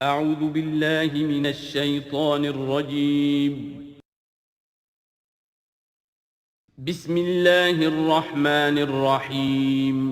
اعوذ باللہ من الشیطان الرجیم بسم اللہ الرحمن الرحیم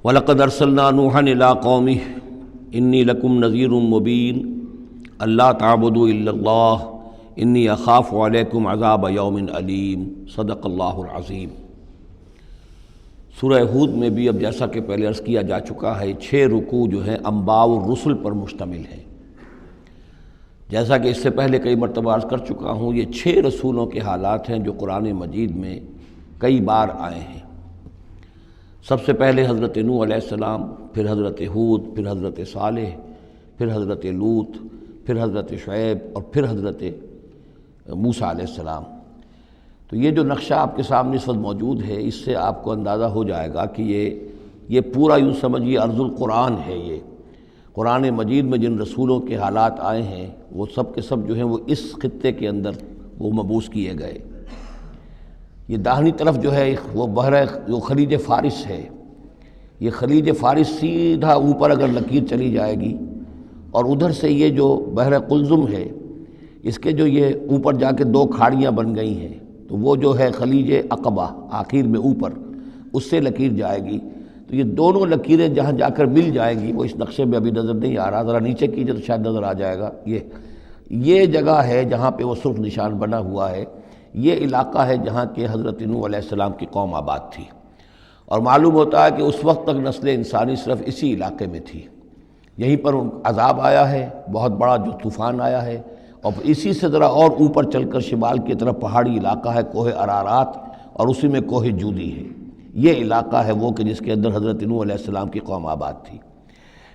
وَلَقَدْ أَرْسَلْنَا نُوحًا إِلَىٰ قَوْمِهِ إِنِّي لَكُمْ نَذِيرٌ مُّبِينٌ أَلَّا تَعْبُدُوا إِلَّا اللَّهَ إِنِّي أَخَافُ عَلَيْكُمْ عَذَابَ يَوْمٍ أَلِيمٍ صدق اللہ العظیم۔ سورہ ہود میں بھی اب جیسا کہ پہلے عرض کیا جا چکا ہے 6 رکوع جو ہیں انباء الرسل پر مشتمل ہیں۔ جیسا کہ اس سے پہلے کئی مرتبہ عرض کر چکا ہوں، یہ 6 رسولوں کے حالات ہیں جو قرآن مجید میں کئی بار آئے ہیں۔ سب سے پہلے حضرت نوح علیہ السلام، پھر حضرت ہود، پھر حضرت صالح، پھر حضرت لوط، پھر حضرت شعیب اور پھر حضرت موسیٰ علیہ السلام۔ تو یہ جو نقشہ آپ کے سامنے اس وقت موجود ہے، اس سے آپ کو اندازہ ہو جائے گا کہ یہ پورا یوں سمجھیے ارض القرآن ہے۔ یہ قرآن مجید میں جن رسولوں کے حالات آئے ہیں وہ سب کے سب جو ہیں وہ اس خطے کے اندر وہ مبعوث کیے گئے۔ یہ داہنی طرف جو ہے وہ بحر جو خلیج فارس ہے، یہ خلیج فارس سیدھا اوپر اگر لکیر چلی جائے گی اور ادھر سے یہ جو بحر قلزم ہے، اس کے جو یہ اوپر جا کے 2 کھاڑیاں بن گئی ہیں، تو وہ جو ہے خلیج عقبہ آخر میں اوپر اس سے لکیر جائے گی۔ تو یہ دونوں لکیریں جہاں جا کر مل جائیں گی، وہ اس نقشے میں ابھی نظر نہیں آ رہا، ذرا نیچے کیجئے تو شاید نظر آ جائے گا۔ یہ جگہ ہے جہاں پہ وہ سرخ نشان بنا ہوا ہے، یہ علاقہ ہے جہاں کہ حضرت نوح علیہ السلام کی قوم آباد تھی، اور معلوم ہوتا ہے کہ اس وقت تک نسل انسانی صرف اسی علاقے میں تھی۔ یہیں پر عذاب آیا ہے، بہت بڑا جو طوفان آیا ہے، اور اسی سے ذرا اور اوپر چل کر شمال کی طرف پہاڑی علاقہ ہے کوہ ارارات، اور اسی میں کوہ جودی ہے۔ یہ علاقہ ہے وہ کہ جس کے اندر حضرت نوح علیہ السلام کی قوم آباد تھی۔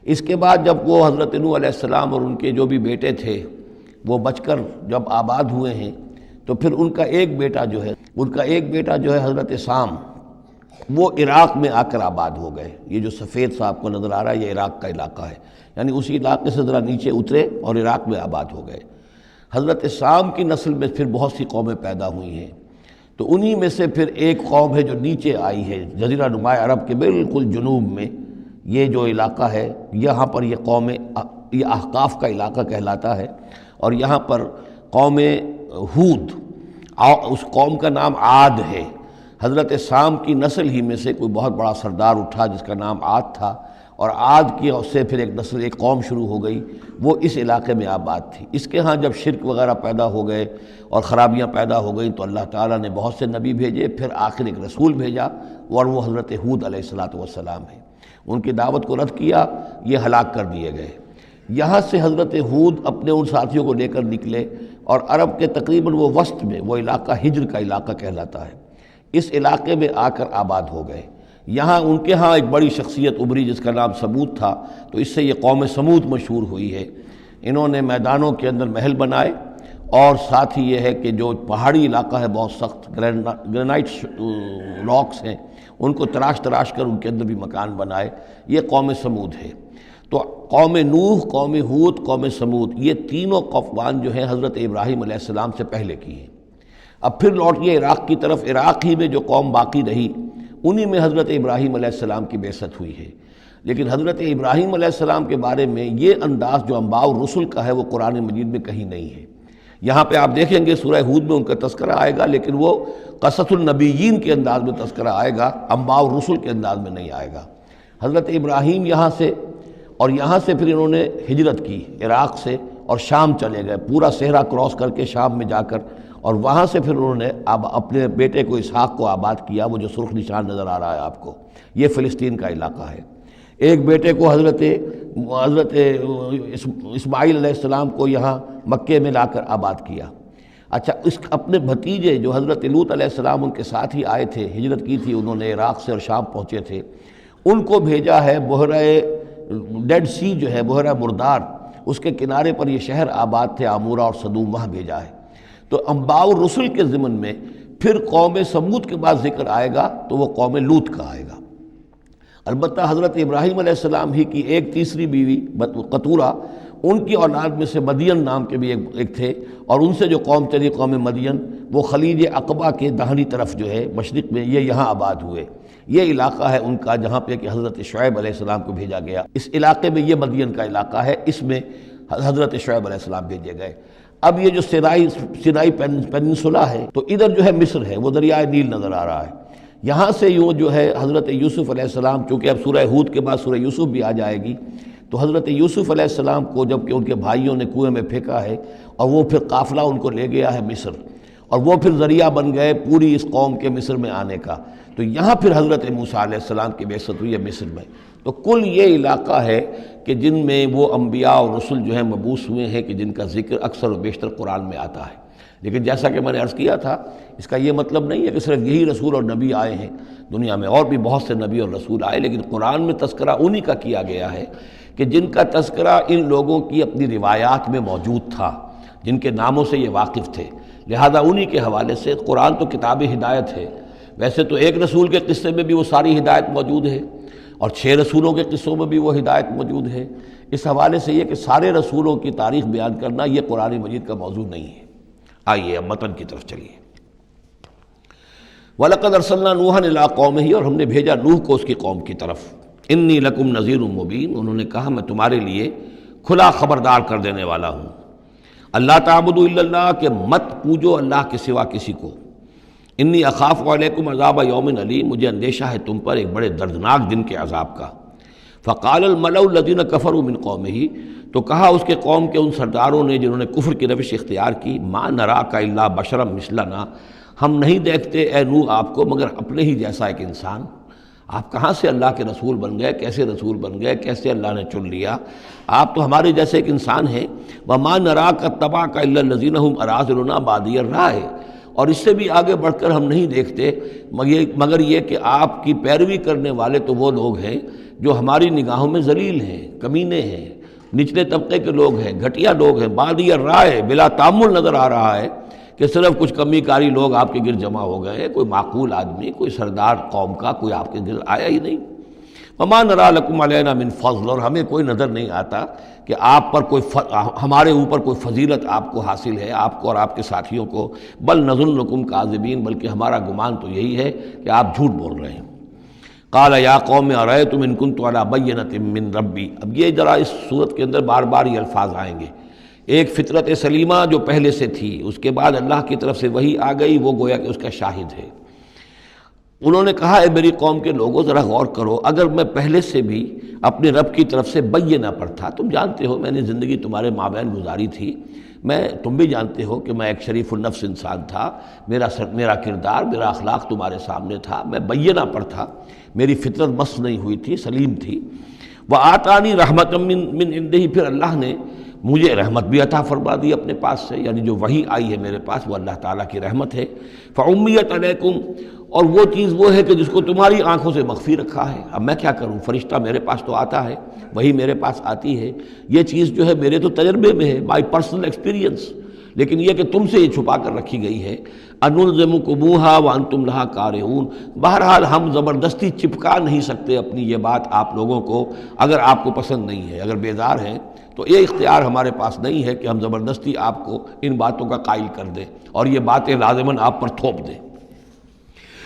اس کے بعد جب وہ حضرت نوح علیہ السلام اور ان کے جو بھی بیٹے تھے وہ بچ کر جب آباد ہوئے ہیں، تو پھر ان کا ایک بیٹا جو ہے حضرت سام، وہ عراق میں آ کر آباد ہو گئے۔ یہ جو سفید سا آپ کو نظر آ رہا ہے، یہ عراق کا علاقہ ہے، یعنی اسی علاقے سے ذرا نیچے اترے اور عراق میں آباد ہو گئے۔ حضرت سام کی نسل میں پھر بہت سی قومیں پیدا ہوئی ہیں، تو انہی میں سے پھر ایک قوم ہے جو نیچے آئی ہے جزیرہ نما عرب کے بالکل جنوب میں۔ یہ جو علاقہ ہے یہاں پر یہ قوم، یہ احقاف کا علاقہ کہلاتا ہے، اور یہاں پر قوم ہود، اس قوم کا نام عاد ہے۔ حضرت سام کی نسل ہی میں سے کوئی بہت بڑا سردار اٹھا جس کا نام عاد تھا، اور عاد کی سے پھر ایک نسل، ایک قوم شروع ہو گئی، وہ اس علاقے میں آباد تھی۔ اس کے ہاں جب شرک وغیرہ پیدا ہو گئے اور خرابیاں پیدا ہو گئیں تو اللہ تعالیٰ نے بہت سے نبی بھیجے، پھر آخر ایک رسول بھیجا، اور وہ حضرت ہود علیہ السلام ہے۔ ان کی دعوت کو رد کیا، یہ ہلاک کر دیے گئے۔ یہاں سے حضرت ہود اپنے ان ساتھیوں کو لے کر نکلے، اور عرب کے تقریباً وہ وسط میں، وہ علاقہ ہجر کا علاقہ کہلاتا ہے، اس علاقے میں آ کر آباد ہو گئے۔ یہاں ان کے ہاں ایک بڑی شخصیت ابھری جس کا نام سمود تھا، تو اس سے یہ قوم سمود مشہور ہوئی ہے۔ انہوں نے میدانوں کے اندر محل بنائے، اور ساتھ ہی یہ ہے کہ جو پہاڑی علاقہ ہے بہت سخت گرینائٹ راکس ہیں، ان کو تراش کر ان کے اندر بھی مکان بنائے۔ یہ قوم سمود ہے۔ تو قوم نوح، قوم ہود، قوم سمود، یہ تینوں قومان جو ہیں حضرت ابراہیم علیہ السلام سے پہلے کی ہیں۔ اب پھر لوٹیے عراق کی طرف۔ عراق ہی میں جو قوم باقی رہی، انہی میں حضرت ابراہیم علیہ السلام کی بعثت ہوئی ہے۔ لیکن حضرت ابراہیم علیہ السلام کے بارے میں یہ انداز جو انباء الرسل کا ہے وہ قرآن مجید میں کہیں نہیں ہے۔ یہاں پہ آپ دیکھیں گے سورہ ہود میں ان کا تذکرہ آئے گا، لیکن وہ قصص النبیین کے انداز میں تذکرہ آئے گا، انباء الرسل کے انداز میں نہیں آئے گا۔ حضرت ابراہیم یہاں سے، اور یہاں سے پھر انہوں نے ہجرت کی عراق سے، اور شام چلے گئے، پورا صحرا کراس کر کے شام میں جا کر، اور وہاں سے پھر انہوں نے اپنے بیٹے کو اسحاق کو آباد کیا، وہ جو سرخ نشان نظر آ رہا ہے آپ کو، یہ فلسطین کا علاقہ ہے۔ ایک بیٹے کو حضرت اسماعیل علیہ السلام کو یہاں مکے میں لا کر آباد کیا۔ اچھا، اس اپنے بھتیجے جو حضرت لوط علیہ السلام ان کے ساتھ ہی آئے تھے، ہجرت کی تھی انہوں نے، عراق سے اور شام پہنچے تھے، ان کو بھیجا ہے بحیرہ ڈیڈ سی جو ہے، بحیرہ مردار، اس کے کنارے پر یہ شہر آباد تھے، عمورہ اور صدوم، وہاں بھیجا ہے۔ تو انباء الرسل کے ضمن میں پھر قوم سمود کے بعد ذکر آئے گا تو وہ قوم لوط کا آئے گا۔ البتہ حضرت ابراہیم علیہ السلام ہی کی ایک تیسری بیوی قطورہ، ان کی اولاد میں سے مدین نام کے بھی ایک تھے، اور ان سے جو قوم چلی قوم مدین، وہ خلیج عقبہ کے داہنی طرف جو ہے مشرق میں، یہ یہاں آباد ہوئے۔ یہ علاقہ ہے ان کا جہاں پہ کہ حضرت شعیب علیہ السلام کو بھیجا گیا، اس علاقے میں، یہ مدین کا علاقہ ہے، اس میں حضرت شعیب علیہ السلام بھیجے گئے۔ اب یہ جو سینائی پیننسولا ہے، تو ادھر جو ہے مصر ہے، وہ دریائے نیل نظر آ رہا ہے۔ یہاں سے یوں جو ہے حضرت یوسف علیہ السلام، چونکہ اب سورہ ہود کے بعد سورہ یوسف بھی آ جائے گی، تو حضرت یوسف علیہ السلام کو جب کہ ان کے بھائیوں نے کنویں میں پھینکا ہے، اور وہ پھر قافلہ ان کو لے گیا ہے مصر، اور وہ پھر ذریعہ بن گئے پوری اس قوم کے مصر میں آنے کا، تو یہاں پھر حضرت موسیٰ علیہ السلام کی بعثت ہوئی ہے مصر میں۔ تو کل یہ علاقہ ہے کہ جن میں وہ انبیاء اور رسل جو ہیں مبعوث ہوئے ہیں، کہ جن کا ذکر اکثر و بیشتر قرآن میں آتا ہے۔ لیکن جیسا کہ میں نے عرض کیا تھا، اس کا یہ مطلب نہیں ہے کہ صرف یہی رسول اور نبی آئے ہیں، دنیا میں اور بھی بہت سے نبی اور رسول آئے، لیکن قرآن میں تذکرہ انہی کا کیا گیا ہے کہ جن کا تذکرہ ان لوگوں کی اپنی روایات میں موجود تھا، جن کے ناموں سے یہ واقف تھے، لہذا انہی کے حوالے سے قرآن تو کتاب ہدایت ہے۔ ویسے تو ایک رسول کے قصے میں بھی وہ ساری ہدایت موجود ہے، اور 6 رسولوں کے قصوں میں بھی وہ ہدایت موجود ہے۔ اس حوالے سے یہ کہ سارے رسولوں کی تاریخ بیان کرنا یہ قرآن مجید کا موضوع نہیں ہے۔ آئیے اب متن کی طرف چلیے۔ وَلَقَدْ أَرْسَلْنَا نُوحًا إِلَىٰ قَوْمِهِ، اور ہم نے بھیجا نوح کو اس کی قوم کی طرف۔ إِنِّي لَكُمْ نَذِيرٌ مُّبِينٌ، انہوں نے کہا میں تمہارے لیے کھلا خبردار کر دینے والا ہوں۔ اللہ تعبدوا الا اللہ، کہ مت پوجو اللہ کے سوا کسی کو۔ انی اخاف علیکم عذاب یوم علیم، مجھے اندیشہ ہے تم پر ایک بڑے دردناک دن کے عذاب کا۔ فقال الملأ الذین کفروا من قومہ، تو کہا اس کے قوم کے ان سرداروں نے جنہوں نے کفر کی روش اختیار کی، ما نراک الا بشرا مثلنا، ہم نہیں دیکھتے اے نوح آپ کو مگر اپنے ہی جیسا ایک انسان۔ آپ کہاں سے اللہ کے رسول بن گئے، کیسے رسول بن گئے، کیسے اللہ نے چن لیا؟ آپ تو ہمارے جیسے ایک انسان ہیں۔ وما نراک اتبعک الا الذین هم اراذلنا بادی الرائے، اور اس سے بھی آگے بڑھ کر ہم نہیں دیکھتے مگر یہ کہ آپ کی پیروی کرنے والے تو وہ لوگ ہیں جو ہماری نگاہوں میں ذلیل ہیں، کمینے ہیں، نچلے طبقے کے لوگ ہیں، گھٹیا لوگ ہیں۔ بادی الرائے، بلا تعمل نظر آ رہا ہے کہ صرف کچھ کمی کاری لوگ آپ کے گرد جمع ہو گئے ہیں، کوئی معقول آدمی، کوئی سردار قوم کا کوئی آپ کے گرد آیا ہی نہیں۔ وما نرى لكم علينا من فضل، اور ہمیں کوئی نظر نہیں آتا کہ آپ پر ہمارے اوپر کوئی فضیلت آپ کو حاصل ہے، آپ کو اور آپ کے ساتھیوں کو۔ بل نظنکم کاذبین، بلکہ ہمارا گمان تو یہی ہے کہ آپ جھوٹ بول رہے ہیں۔ قال یا قوم ارأیتم ان کنت علی بینۃ من ربی، اب یہ ذرا اس صورت کے اندر بار بار یہ الفاظ آئیں گے۔ ایک فطرت سلیمہ جو پہلے سے تھی، اس کے بعد اللہ کی طرف سے وحی آ گئی، وہ گویا کہ اس کا شاہد ہے۔ انہوں نے کہا اے میری قوم کے لوگوں ذرا غور کرو، اگر میں پہلے سے بھی اپنے رب کی طرف سے بینہ پر تھا، تم جانتے ہو میں نے زندگی تمہارے مابین گزاری تھی، تم بھی جانتے ہو کہ میں ایک شریف النفس انسان تھا، میرا کردار، میرا اخلاق تمہارے سامنے تھا، میں بینہ پر تھا، میری فطرت مس نہیں ہوئی تھی، سلیم تھی۔ وآتانی رحمۃ من عندہ، پھر اللہ نے مجھے رحمت بھی عطا فرما دی اپنے پاس سے، یعنی جو وحی آئی ہے میرے پاس وہ اللہ تعالیٰ کی رحمت ہے۔ فعمیت علیکم، اور وہ چیز وہ ہے کہ جس کو تمہاری آنکھوں سے مخفی رکھا ہے۔ اب میں کیا کروں، فرشتہ میرے پاس تو آتا ہے، وہی میرے پاس آتی ہے، یہ چیز جو ہے میرے تو تجربے میں ہے، مائی پرسنل ایکسپیرینس، لیکن یہ کہ تم سے یہ چھپا کر رکھی گئی ہے۔ انلزمکموہا وانتم لہا کارہون، بہرحال ہم زبردستی چپکا نہیں سکتے اپنی یہ بات آپ لوگوں کو، اگر آپ کو پسند نہیں ہے، اگر بیزار ہیں تو یہ اختیار ہمارے پاس نہیں ہے کہ ہم زبردستی آپ کو ان باتوں کا قائل کر دیں اور یہ باتیں لازماً آپ پر تھوپ دیں۔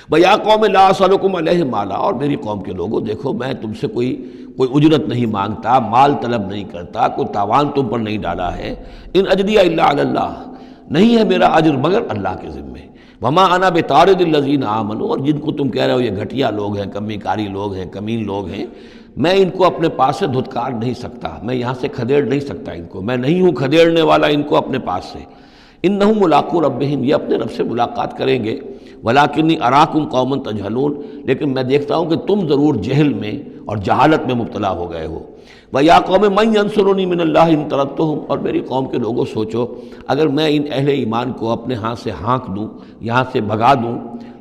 بیا قوم لا اسألکم علیہ مالا، اور میری قوم کے لوگوں دیکھو میں تم سے کوئی اجرت نہیں مانگتا، مال طلب نہیں کرتا، کوئی تاوان تم پر نہیں ڈالا ہے۔ ان اجریہ الا علی اللہ، نہیں ہے میرا اجر مگر اللہ کے ذمے۔ وما انا بطارد الذین آمنوا، اور جن کو تم کہہ رہے ہو یہ گھٹیا لوگ ہیں، کمی کاری لوگ ہیں، کمین لوگ ہیں، میں ان کو اپنے پاس سے دھتکار نہیں سکتا، میں یہاں سے کھدیڑ نہیں سکتا ان کو، میں نہیں ہوں کھدیڑنے والا ان کو اپنے پاس سے۔ انہم ملاقو ربہم، یہ اپنے رب سے ملاقات کریں گے۔ ولیکنی اراکم قوما تجہلون، لیکن میں دیکھتا ہوں کہ تم ضرور جہل میں اور جہالت میں مبتلا ہو گئے ہو۔ وَيَا قَوْمِ مَنْ يَنْصُرُنِي مِنَ اللَّهِ إِنْ طَرَدتُّهُمْ، اور میری قوم کے لوگوں سوچو اگر میں ان اہل ایمان کو اپنے ہاں سے ہانک دوں، یہاں سے بھگا دوں،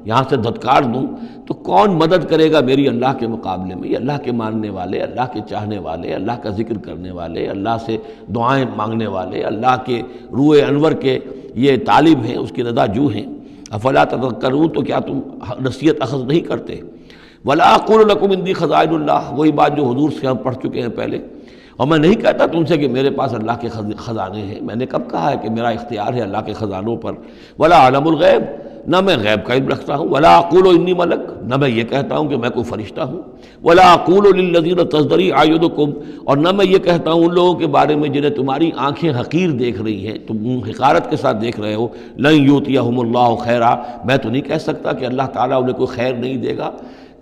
یہاں سے دھتکار دوں، تو کون مدد کرے گا میری اللہ کے مقابلے میں؟ یہ اللہ کے ماننے والے، اللہ کے چاہنے والے، اللہ کا ذکر کرنے والے، اللہ سے دعائیں مانگنے والے، اللہ کے روح انور کے یہ طالب ہیں، اس کی رضا جو ہیں۔ افلا تذکرون، تو کیا تم نصیحت اخذ نہیں کرتے؟ ولا اقول لکم عندی خزائن اللہ، وہی بات جو حضور سے ہم پڑھ چکے ہیں پہلے، اور میں نہیں کہتا تم سے کہ میرے پاس اللہ کے خزانے ہیں، میں نے کب کہا ہے کہ میرا اختیار ہے اللہ کے خزانوں پر؟ ولا عالم الغیب، نہ میں غیب کا علم رکھتا ہوں۔ ولا اقول انی ملک، نہ میں یہ کہتا ہوں کہ میں کوئی فرشتہ ہوں۔ ولا اقول للذین تزدری اعینکم، اور نہ میں یہ کہتا ہوں ان لوگوں کے بارے میں جنہیں تمہاری آنکھیں حقیر دیکھ رہی ہیں، تم حقارت کے ساتھ دیکھ رہے ہو، لن یؤتیہم اللہ خیرا، میں تو نہیں کہہ سکتا کہ اللہ تعالیٰ انہیں کوئی خیر نہیں دے گا۔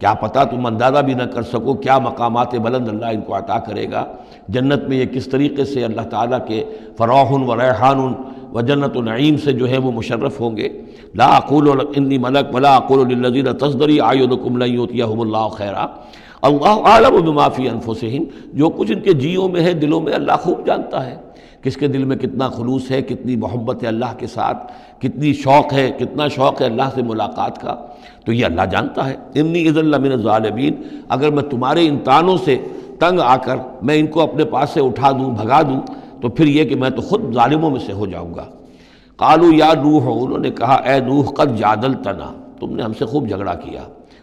کیا پتہ تم اندازہ بھی نہ کر سکو کیا مقامات بلند اللہ ان کو عطا کرے گا۔ جنت میں یہ کس طریقے سے اللہ تعالیٰ کے فراح و ریحان و جنت و نعیم سے جو ہے وہ مشرف ہوں گے۔ لا اقول انی ملک ولا اقول للذین تزدری اعینکم لن یؤتیہم اللہ خیرا، اللہ اعلم بما فی انفسہم، جو کچھ ان کے جیوں میں ہے، دلوں میں، اللہ خوب جانتا ہے کس کے دل میں کتنا خلوص ہے، کتنی محبت ہے اللہ کے ساتھ، کتنی شوق ہے، کتنا شوق ہے اللہ سے ملاقات کا، تو یہ اللہ جانتا ہے۔ انی اذا لمن الظالمین، اگر میں تمہارے ان تانوں سے تنگ آ کر میں ان کو اپنے پاس سے اٹھا دوں، بھگا دوں، تو پھر یہ کہ میں تو خود ظالموں میں سے ہو جاؤں گا۔ قالوا یا نوح، انہوں نے کہا اے نوح قد جادلتنا، تم نے ہم سے خوب جھگڑا کیا،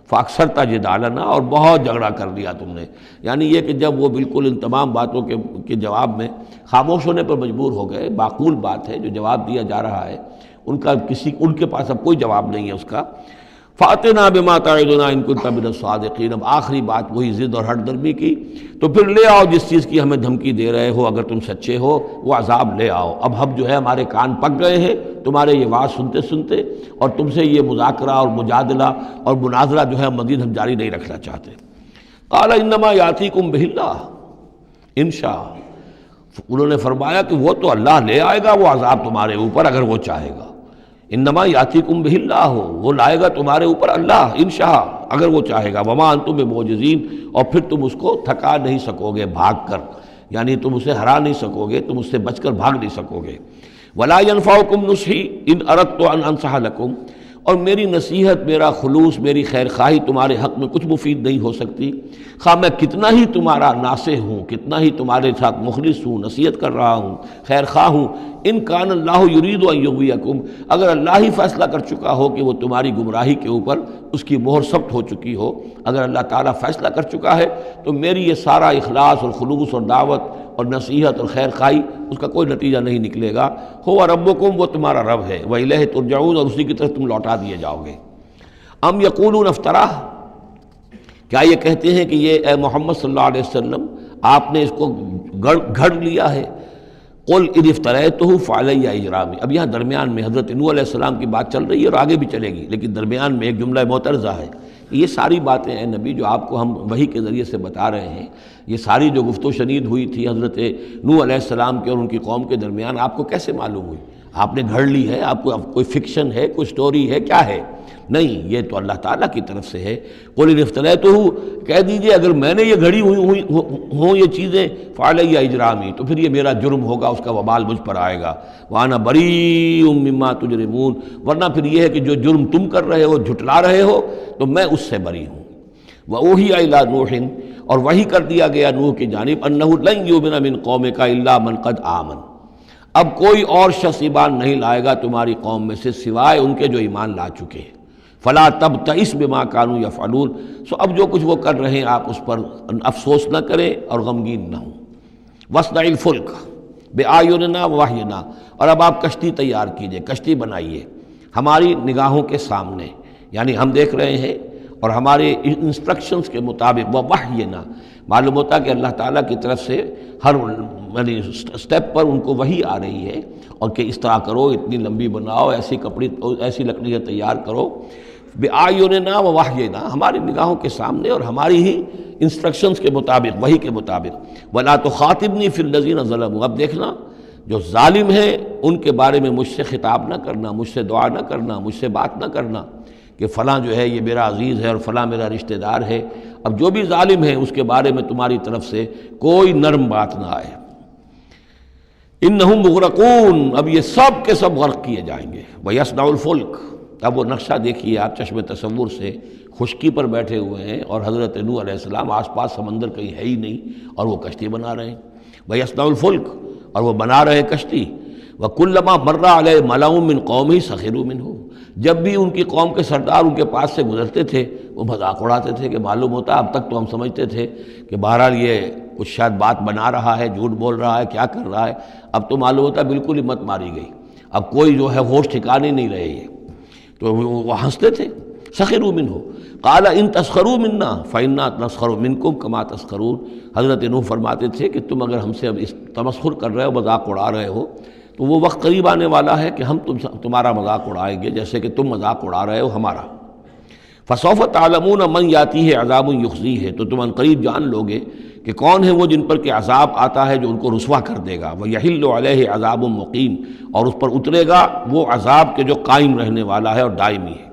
فاکثرت جدالنا، اور بہت جھگڑا کر لیا تم نے، یعنی یہ کہ جب وہ بالکل ان تمام باتوں کے جواب میں خاموش ہونے پر مجبور ہو گئے، معقول بات ہے جو جواب دیا جا رہا ہے، ان کے پاس اب کوئی جواب نہیں ہے اس کا۔ فَأْتِنَا بِمَا تَعِدُنَا إِن كُنتَ مِنَ الصَّادِقِينَ، اب آخری بات وہی ضد اور ہٹ درمی کی، تو پھر لے آؤ جس چیز کی ہمیں دھمکی دے رہے ہو، اگر تم سچے ہو وہ عذاب لے آؤ۔ اب ہم جو ہے ہمارے کان پک گئے ہیں تمہارے یہ بات سنتے سنتے، اور تم سے یہ مذاکرہ اور مجادلہ اور مناظرہ جو ہے مزید ہم جاری نہیں رکھنا چاہتے۔ قال انما یاتیکم بہ اللہ ان شاء، انہوں نے فرمایا کہ وہ تو اللہ لے آئے گا وہ عذاب تمہارے اوپر اگر وہ چاہے گا۔ انما یاتیکم بہ اللہ، وہ لائے گا تمہارے اوپر اللہ انشاء، اگر وہ چاہے گا۔ وما انتم بمعجزین، اور پھر تم اس کو تھکا نہیں سکو گے بھاگ کر، یعنی تم اسے ہرا نہیں سکو گے، تم اس سے بچ کر بھاگ نہیں سکو گے۔ ولا ينفعکم نصحی ان اردت ان انصح لکم، اور میری نصیحت، میرا خلوص، میری خیر خواہی تمہارے حق میں کچھ مفید نہیں ہو سکتی، خواہ میں کتنا ہی تمہارا ناصح ہوں، کتنا ہی تمہارے ساتھ مخلص ہوں، نصیحت کر رہا ہوں، خیر خواہ ہوں۔ ان کان اللہ یرید ان یغویکم، اگر اللہ ہی فیصلہ کر چکا ہو کہ وہ تمہاری گمراہی کے اوپر اس کی مہر ثبت ہو چکی ہو، اگر اللہ تعالیٰ فیصلہ کر چکا ہے تو میری یہ سارا اخلاص اور خلوص اور دعوت اور نصیحت اور خیر خواہی اس کا کوئی نتیجہ نہیں نکلے گا۔ هو ربکم، وہ تمہارا رب ہے، وإلیہ ترجعون، اور اسی کی طرف تم لوٹا دیے جاؤ گے۔ ام یقولون افتراہ، کیا یہ کہتے ہیں کہ یہ اے محمد صلی اللہ علیہ وسلم آپ نے اس کو گھڑ لیا ہے؟ قل ان افتریتہ فعلی اجرامی، اب یہاں درمیان میں حضرت نوح علیہ السلام کی بات چل رہی ہے اور آگے بھی چلے گی، لیکن درمیان میں ایک جملہ معترضہ ہے۔ یہ ساری باتیں اے نبی جو آپ کو ہم وحی کے ذریعے سے بتا رہے ہیں، یہ ساری جو گفت و شنید ہوئی تھی حضرت نوح علیہ السلام کے اور ان کی قوم کے درمیان، آپ کو کیسے معلوم ہوئی؟ آپ نے گھڑ لی ہے؟ آپ کو کوئی فکشن ہے، کوئی سٹوری ہے، کیا ہے؟ نہیں، یہ تو اللہ تعالیٰ کی طرف سے ہے۔ قل ان افتریتہ، کہہ دیجئے اگر میں نے یہ گھڑی ہوئی ہوں یہ چیزیں، فعلی اجرامی، تو پھر یہ میرا جرم ہوگا، اس کا وبال مجھ پر آئے گا۔ وانا بریء مما تجرمون، ورنہ پھر یہ ہے کہ جو جرم تم کر رہے ہو، جھٹلا رہے ہو، تو میں اس سے بری ہوں۔ وأوحی الی نوح، اور وحی کر دیا گیا نوح کی جانب، انہ لن یؤمن من قومک الا من قد آمن، اب کوئی اور شخص ایمان نہیں لائے گا تمہاری قوم میں سے سوائے ان کے جو ایمان لا چکے ہیں۔ فلا تبتئس بما كانوا يفعلون، سو اب جو کچھ وہ کر رہے ہیں آپ اس پر افسوس نہ کریں اور غمگین نہ ہوں۔ واصنع الفلک بأعیننا ووحینا، اور اب آپ کشتی تیار کیجئے، کشتی بنائیے ہماری نگاہوں کے سامنے، یعنی ہم دیکھ رہے ہیں اور ہمارے انسٹرکشنز کے مطابق، ووحینا معلوم ہوتا کہ اللہ تعالیٰ کی طرف سے ہر یعنی سٹیپ پر ان کو وحی آ رہی ہے، اور کہ اس طرح کرو، اتنی لمبی بناؤ، ایسی لکڑیاں تیار کرو، بِأَعْيُنِنَا وَوَحْيِنَا، ہماری نگاہوں کے سامنے اور ہماری ہی انسٹرکشنز کے مطابق، وحی کے مطابق۔ وَلَا تُخَاطِبْنِي فِي الَّذِينَ ظَلَمُوا، اب دیکھنا جو ظالم ہیں ان کے بارے میں مجھ سے خطاب نہ کرنا، مجھ سے دعا نہ کرنا، مجھ سے بات نہ کرنا کہ فلاں جو ہے یہ میرا عزیز ہے اور فلاں میرا رشتہ دار ہے، اب جو بھی ظالم ہے اس کے بارے میں تمہاری طرف سے کوئی نرم بات نہ آئے۔ انہم مغرقون، اب یہ سب کے سب غرق کیے جائیں گے۔ وَيَصْنَعُ الْفُلْكَ، اب وہ نقشہ دیکھیے آپ چشم تصور سے، خشکی پر بیٹھے ہوئے ہیں اور حضرت نوح علیہ السلام آس پاس سمندر کہیں ہے ہی نہیں اور وہ کشتی بنا رہے ہیں۔ وَيَصْنَعُ الْفُلْكَ، اور وہ بنا رہے ہیں کشتی۔ وَكُلَّمَا مَرَّ عَلَيْهِ مَلَأٌ مِّن قَوْمِهِ سَخِرُوا مِنْهُ، جب بھی ان کی قوم کے سردار ان کے پاس سے گزرتے تھے وہ مذاق اڑاتے تھے کہ معلوم ہوتا اب تک تو ہم سمجھتے تھے کہ بہرحال یہ کچھ شاید بات بنا رہا ہے، جھوٹ بول رہا ہے، کیا کر رہا ہے، اب تو معلوم ہوتا بالکل ہمت ماری گئی، اب کوئی جو ہے ہوش ٹھکانے نہیں رہے یہ، تو وہ ہنستے تھے۔ سخروا منہ قال ان تسخروا منا فإنا نسخر منکم کما تسخرون، حضرت نوح فرماتے تھے کہ تم اگر ہم سے اب اس تمسخر کر رہے ہو، مذاق اڑا رہے ہو، تو وہ وقت قریب آنے والا ہے کہ ہم تمہارا مذاق اڑائیں گے جیسے کہ تم مذاق اڑا رہے ہو ہمارا۔ فسوف تعلمون من یاتیہ عذاب یخزیہ، تو تم عنقریب جان لوگے کہ کون ہے وہ جن پر کہ عذاب آتا ہے جو ان کو رسوا کر دے گا۔ ویحل علیہ عذاب مقیم، اور اس پر اترے گا وہ عذاب کے جو قائم رہنے والا ہے اور دائمی ہے۔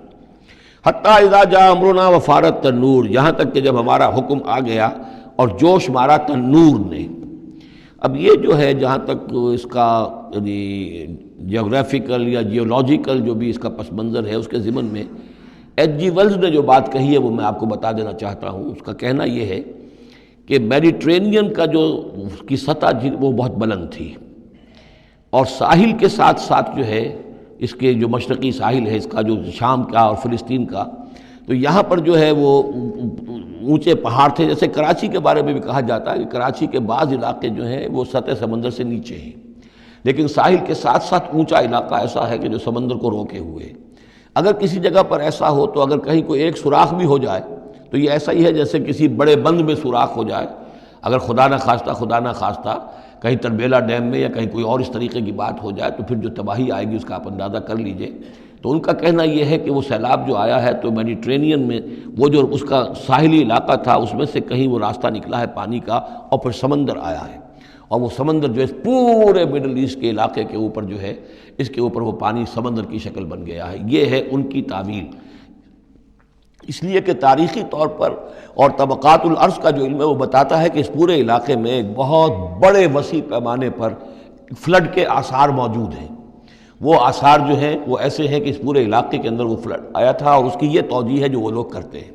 حتیٰ اذا جاء امرنا وفارت التنور، یہاں تک کہ جب ہمارا حکم آ گیا اور جوش مارا تنور نے۔ اب یہ جو ہے جہاں تک اس کا یعنی جیوگرافیکل یا جیولوجیکل جو بھی اس کا پس منظر ہے، اس کے ضمن میں ایچ جی ویلز نے جو بات کہی ہے وہ میں آپ کو بتا دینا چاہتا ہوں۔ اس کا کہنا یہ ہے کہ میڈیٹرینین کا جو اس کی سطح وہ بہت بلند تھی، اور ساحل کے ساتھ ساتھ جو ہے اس کے جو مشرقی ساحل ہے اس کا جو شام کا اور فلسطین کا، تو یہاں پر جو ہے وہ اونچے پہاڑ تھے۔ جیسے کراچی کے بارے میں بھی کہا جاتا ہے کہ کراچی کے بعض علاقے جو ہیں وہ سطح سمندر سے نیچے ہیں، لیکن ساحل کے ساتھ ساتھ اونچا علاقہ ایسا ہے کہ جو سمندر کو روکے ہوئے۔ اگر کسی جگہ پر ایسا ہو تو اگر کہیں کوئی ایک سوراخ بھی ہو جائے تو یہ ایسا ہی ہے جیسے کسی بڑے بند میں سوراخ ہو جائے۔ اگر خدا نہ خواستہ کہیں تربیلا ڈیم میں یا کہیں کوئی اور اس طریقے کی بات ہو جائے تو پھر جو تباہی آئے گی اس کا آپ اندازہ کر لیجئے۔ تو ان کا کہنا یہ ہے کہ وہ سیلاب جو آیا ہے تو میڈیٹرینین میں وہ جو اس کا ساحلی علاقہ تھا اس میں سے کہیں وہ راستہ نکلا ہے پانی کا، اور پھر سمندر آیا ہے، اور وہ سمندر جو ہے پورے مڈل ایسٹ کے علاقے کے اوپر جو ہے اس کے اوپر وہ پانی سمندر کی شکل بن گیا ہے۔ یہ ہے ان کی تعویل، اس لیے کہ تاریخی طور پر اور طبقات الارض کا جو علم ہے وہ بتاتا ہے کہ اس پورے علاقے میں ایک بہت بڑے وسیع پیمانے پر فلڈ کے آثار موجود ہیں۔ وہ آثار جو ہیں وہ ایسے ہیں کہ اس پورے علاقے کے اندر وہ فلڈ آیا تھا، اور اس کی یہ توجیہ ہے جو وہ لوگ کرتے ہیں۔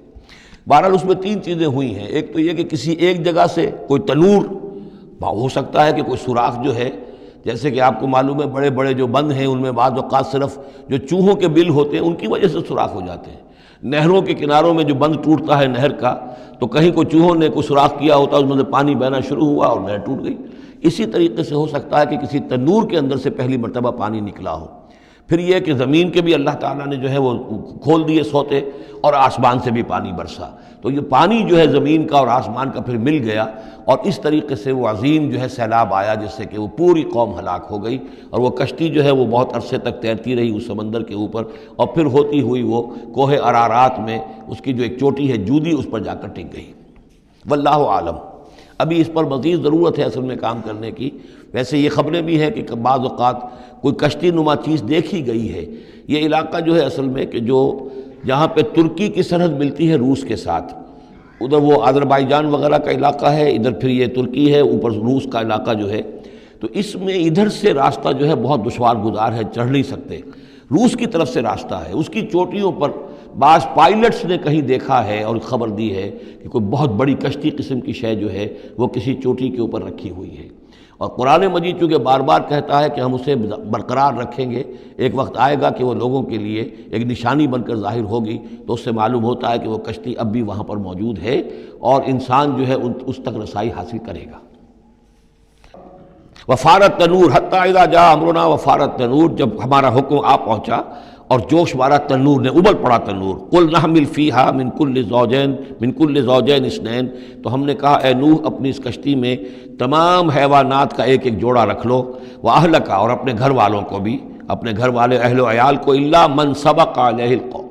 بہرحال اس میں تین چیزیں ہوئی ہیں، ایک تو یہ کہ کسی ایک جگہ سے کوئی تنور ہو سکتا ہے کہ کوئی سوراخ جو ہے، جیسے کہ آپ کو معلوم ہے بڑے بڑے جو بند ہیں ان میں بعض اوقات صرف جو چوہوں کے بل ہوتے ہیں ان کی وجہ سے سوراخ ہو جاتے ہیں۔ نہروں کے کناروں میں جو بند ٹوٹتا ہے نہر کا، تو کہیں کوئی چوہوں نے کوئی سوراخ کیا ہوتا ہے، اس میں سے پانی بہنا شروع ہوا اور نہر ٹوٹ گئی۔ اسی طریقے سے ہو سکتا ہے کہ کسی تنور کے اندر سے پہلی مرتبہ پانی نکلا ہو۔ پھر یہ کہ زمین کے بھی اللہ تعالیٰ نے جو ہے وہ کھول دیے سوتے، اور آسمان سے بھی پانی برسا، تو یہ پانی جو ہے زمین کا اور آسمان کا پھر مل گیا، اور اس طریقے سے وہ عظیم جو ہے سیلاب آیا جس سے کہ وہ پوری قوم ہلاک ہو گئی، اور وہ کشتی جو ہے وہ بہت عرصے تک تیرتی رہی اس سمندر کے اوپر، اور پھر ہوتی ہوئی وہ کوہ ارارات میں اس کی جو ایک چوٹی ہے جودی، اس پر جا کر ٹک گئی۔ واللہ عالم، ابھی اس پر مزید ضرورت ہے اصل میں کام کرنے کی۔ ویسے یہ خبریں بھی ہیں کہ بعض اوقات کوئی کشتی نما چیز دیکھی گئی ہے۔ یہ علاقہ جو ہے اصل میں کہ جو جہاں پہ ترکی کی سرحد ملتی ہے روس کے ساتھ، ادھر وہ آذربائیجان وغیرہ کا علاقہ ہے، ادھر پھر یہ ترکی ہے، اوپر روس کا علاقہ جو ہے، تو اس میں ادھر سے راستہ جو ہے بہت دشوار گزار ہے، چڑھ نہیں سکتے۔ روس کی طرف سے راستہ ہے، اس کی چوٹیوں پر بعض پائلٹس نے کہیں دیکھا ہے اور خبر دی ہے کہ کوئی بہت بڑی کشتی قسم کی شے جو ہے وہ کسی چوٹی کے اوپر رکھی ہوئی ہے، اور قرآن مجید چونکہ بار بار کہتا ہے کہ ہم اسے برقرار رکھیں گے، ایک وقت آئے گا کہ وہ لوگوں کے لیے ایک نشانی بن کر ظاہر ہوگی، تو اس سے معلوم ہوتا ہے کہ وہ کشتی اب بھی وہاں پر موجود ہے اور انسان جو ہے اس تک رسائی حاصل کرے گا۔ وفارت تنور حتیٰ اذا جاء امرنا وفارت تنور، جب ہمارا حکم آ پہنچا اور جوش مارا تنور نے، ابل پڑا تنور۔ قل نحمل فیہا من کل زوجین اثنین، تو ہم نے کہا اے نوح اپنی اس کشتی میں تمام حیوانات کا ایک ایک جوڑا رکھ لو، واہلک، اور اپنے گھر والوں کو بھی، اپنے گھر والے اہل و عیال کو، الا من سبق علیہ القول،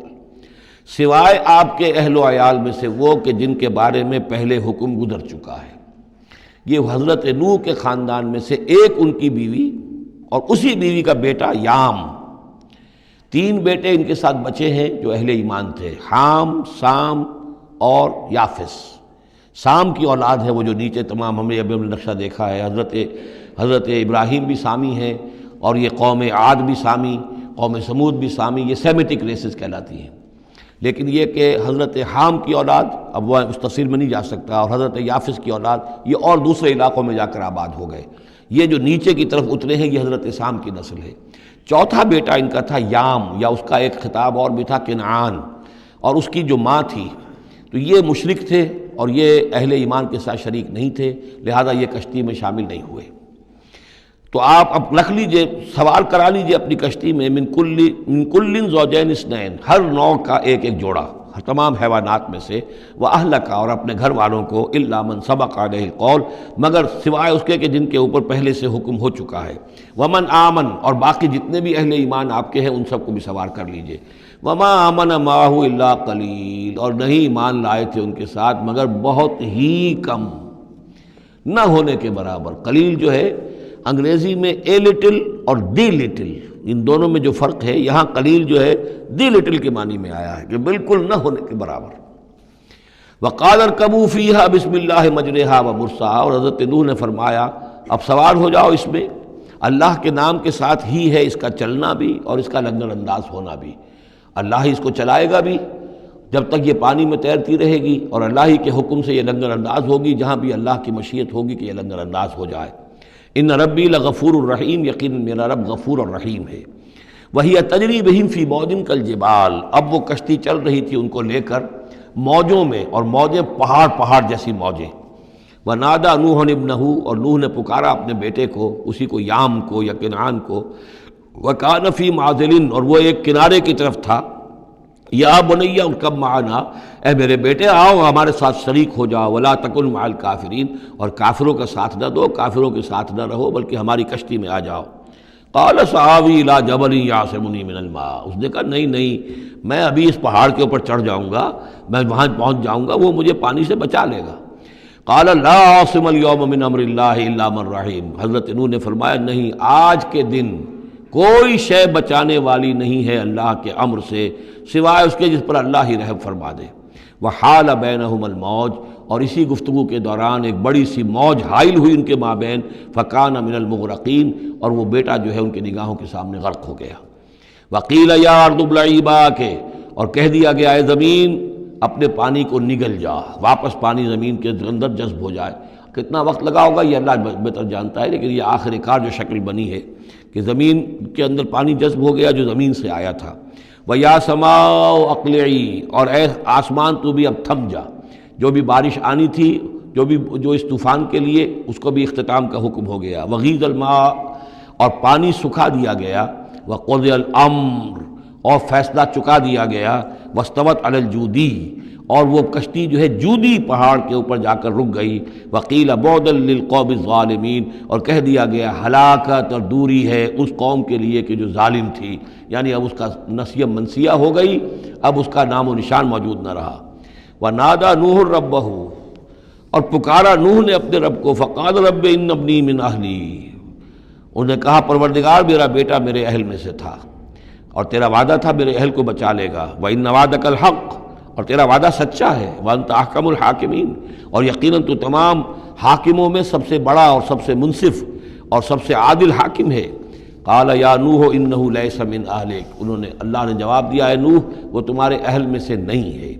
سوائے آپ کے اہل و عیال میں سے وہ کہ جن کے بارے میں پہلے حکم گزر چکا ہے۔ یہ حضرت نوح کے خاندان میں سے ایک ان کی بیوی اور اسی بیوی کا بیٹا یام، تین بیٹے ان کے ساتھ بچے ہیں جو اہل ایمان تھے، حام، سام اور یافس۔ سام کی اولاد ہے وہ جو نیچے تمام ہم نے ابھی نقشہ دیکھا ہے، حضرت ابراہیم بھی سامی ہیں، اور یہ قوم عاد بھی سامی، قوم سمود بھی سامی، یہ سیمیٹک ریسز کہلاتی ہیں۔ لیکن یہ کہ حضرت حام کی اولاد، اب وہ اس تفصیل میں نہیں جا سکتا، اور حضرت یافس کی اولاد یہ اور دوسرے علاقوں میں جا کر آباد ہو گئے۔ یہ جو نیچے کی طرف اترے ہیں یہ حضرت سام کی نسل ہے۔ چوتھا بیٹا ان کا تھا یام، یا اس کا ایک خطاب اور بھی تھا کنعان، اور اس کی جو ماں تھی، تو یہ مشرک تھے اور یہ اہل ایمان کے ساتھ شریک نہیں تھے، لہذا یہ کشتی میں شامل نہیں ہوئے۔ تو آپ اب رکھ لیجئے، سوال کرا لیجئے اپنی کشتی میں من کل زوجین اثنین، ہر نوع کا ایک ایک جوڑا تمام حیوانات میں سے، وَأَهْلَكَ، اور اپنے گھر والوں کو، إِلَّا مَنْ سَبَقَ عَلَيْهِ الْقَوْلُ، مگر سوائے اس کے کہ جن کے اوپر پہلے سے حکم ہو چکا ہے، وَمَنْ آمَنَ، اور باقی جتنے بھی اہل ایمان آپ کے ہیں ان سب کو بھی سوار کر لیجئے، وَمَا آمَنَ مَعَهُ إِلَّا قَلِيلٌ، اور نہیں ایمان لائے تھے ان کے ساتھ مگر بہت ہی کم، نہ ہونے کے برابر۔ قلیل جو ہے انگریزی میں اے لٹل اور دی لٹل، ان دونوں میں جو فرق ہے، یہاں قلیل جو ہے دی لٹل کے معنی میں آیا ہے کہ بالکل نہ ہونے کے برابر۔ وَقَالَ ارْكَبُوا فِيهَا بِسْمِ اللَّهِ مَجْرَاهَا وَمُرْسَاهَا، اور حضرت نوح نے فرمایا اب سوار ہو جاؤ اس میں، اللہ کے نام کے ساتھ ہی ہے اس کا چلنا بھی اور اس کا لنگر انداز ہونا بھی، اللہ ہی اس کو چلائے گا بھی جب تک یہ پانی میں تیرتی رہے گی، اور اللہ ہی کے حکم سے یہ لنگر انداز ہوگی جہاں بھی اللہ کی مشیت ہوگی کہ یہ لنگر انداز ہو جائے۔ ان ربی لغفور الرحیم، یقیناً میرا رب غفور اور رحیم ہے۔ وہی تجری بہم فی موج کالجبال، اب وہ کشتی چل رہی تھی ان کو لے کر موجوں میں، اور موجیں پہاڑ جیسی موجیں۔ ونادى نوح ابنہ، اور نوح نے پکارا اپنے بیٹے کو، اسی کو یام کو یا کنعان کو، وکان فی معزل، اور وہ ایک کنارے کی طرف تھا، یا بنی ارکب معنا، اے میرے بیٹے آؤ ہمارے ساتھ شریک ہو جاؤ، ولا تکن مع الکافرین، اور کافروں کا ساتھ نہ دو، کافروں کے ساتھ نہ رہو بلکہ ہماری کشتی میں آ جاؤ۔ قال سآوی الی جبل یعصمنی من الماء، اس نے کہا نہیں میں ابھی اس پہاڑ کے اوپر چڑھ جاؤں گا، میں وہاں پہنچ جاؤں گا، وہ مجھے پانی سے بچا لے گا۔ قال لا عاصم اليوم من امر اللہ الا من رحم، حضرت نوح نے فرمایا نہیں، آج کے دن کوئی شے بچانے والی نہیں ہے اللہ کے امر سے سوائے اس کے جس پر اللہ ہی رحم فرما دے۔ وحال بینہم الموج، اور اسی گفتگو کے دوران ایک بڑی سی موج حائل ہوئی ان کے مابین، فکان من المغرقین، اور وہ بیٹا جو ہے ان کی نگاہوں کے سامنے غرق ہو گیا۔ وقیل یا ارض ابلعی ماءک، اور کہہ دیا گیا اے زمین اپنے پانی کو نگل جا، واپس پانی زمین کے اندر جذب ہو جائے۔ کتنا وقت لگا ہوگا یہ اللہ بہتر جانتا ہے، لیکن یہ آخر کار جو شکل بنی ہے کہ زمین کے اندر پانی جذب ہو گیا جو زمین سے آیا تھا۔ وَيَا سَمَاءُ أَقْلِعِي، اور اے آسمان تو بھی اب تھم جا، جو بھی بارش آنی تھی، جو اس طوفان کے لیے، اس کو بھی اختتام کا حکم ہو گیا۔ وَغِيضَ الْمَاءُ، اور پانی سکھا دیا گیا۔ وَقُضِيَ الْأَمْرُ، اور فیصلہ چکا دیا گیا۔ وَاسْتَوَتْ عَلَى الْجُودِيِّ، اور وہ کشتی جو ہے جودی پہاڑ کے اوپر جا کر رک گئی۔ وَقِيلَ بُعْدًا لِلْقَوْمِ الظَّالِمِينَ، اور کہہ دیا گیا ہلاکت اور دوری ہے اس قوم کے لیے کہ جو ظالم تھی، یعنی اب اس کا نسیہ منسیہ ہو گئی، اب اس کا نام و نشان موجود نہ رہا۔ وَنَادَى نُوحٌ رَبَّهُ، اور پکارا نوح نے اپنے رب کو، فقال رب ان ابنی من اہلی، انہوں نے کہا پروردگار میرا بیٹا میرے اہل میں سے تھا، اور تیرا وعدہ تھا میرے اہل کو بچا لے گا۔ وَإِنَّ وَعْدَكَ الْحَقُّ، اور تیرا وعدہ سچا ہے۔ وَأَنْتَ أَحْكَمُ الْحَاكِمِينَ، اور یقیناً تو تمام حاکموں میں سب سے بڑا اور سب سے منصف اور سب سے عادل حاکم ہے۔ قال یا نوح انہ لیس من اہلک، انہوں نے اللہ نے جواب دیا اے نوح وہ تمہارے اہل میں سے نہیں ہے۔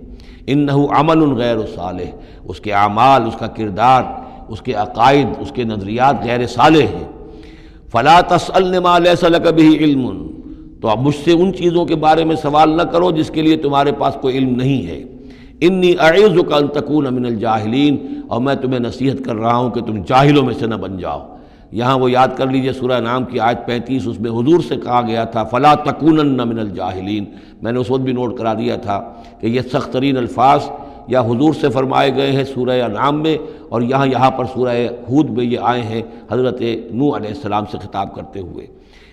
انہ عمل غیر صالح، اس کے اعمال، اس کا کردار، اس کے عقائد، اس کے نظریات غیر صالح ہیں۔ فلا تسألن ما لیس لک بہ علم، تو اب مجھ سے ان چیزوں کے بارے میں سوال نہ کرو جس کے لیے تمہارے پاس کوئی علم نہیں ہے۔ انی اعوذک ان تکون من الجاہلین، اور میں تمہیں نصیحت کر رہا ہوں کہ تم جاہلوں میں سے نہ بن جاؤ۔ یہاں وہ یاد کر لیجئے سورہ نام کی آیت 35، اس میں حضور سے کہا گیا تھا فلا تکونن من الجاہلین، میں نے اس وقت بھی نوٹ کرا دیا تھا کہ یہ سخت ترین الفاظ یا حضور سے فرمائے گئے ہیں سورہ انعام میں، اور یہاں پر سورہ ہود میں یہ آئے ہیں حضرت نوح علیہ السلام سے خطاب کرتے ہوئے۔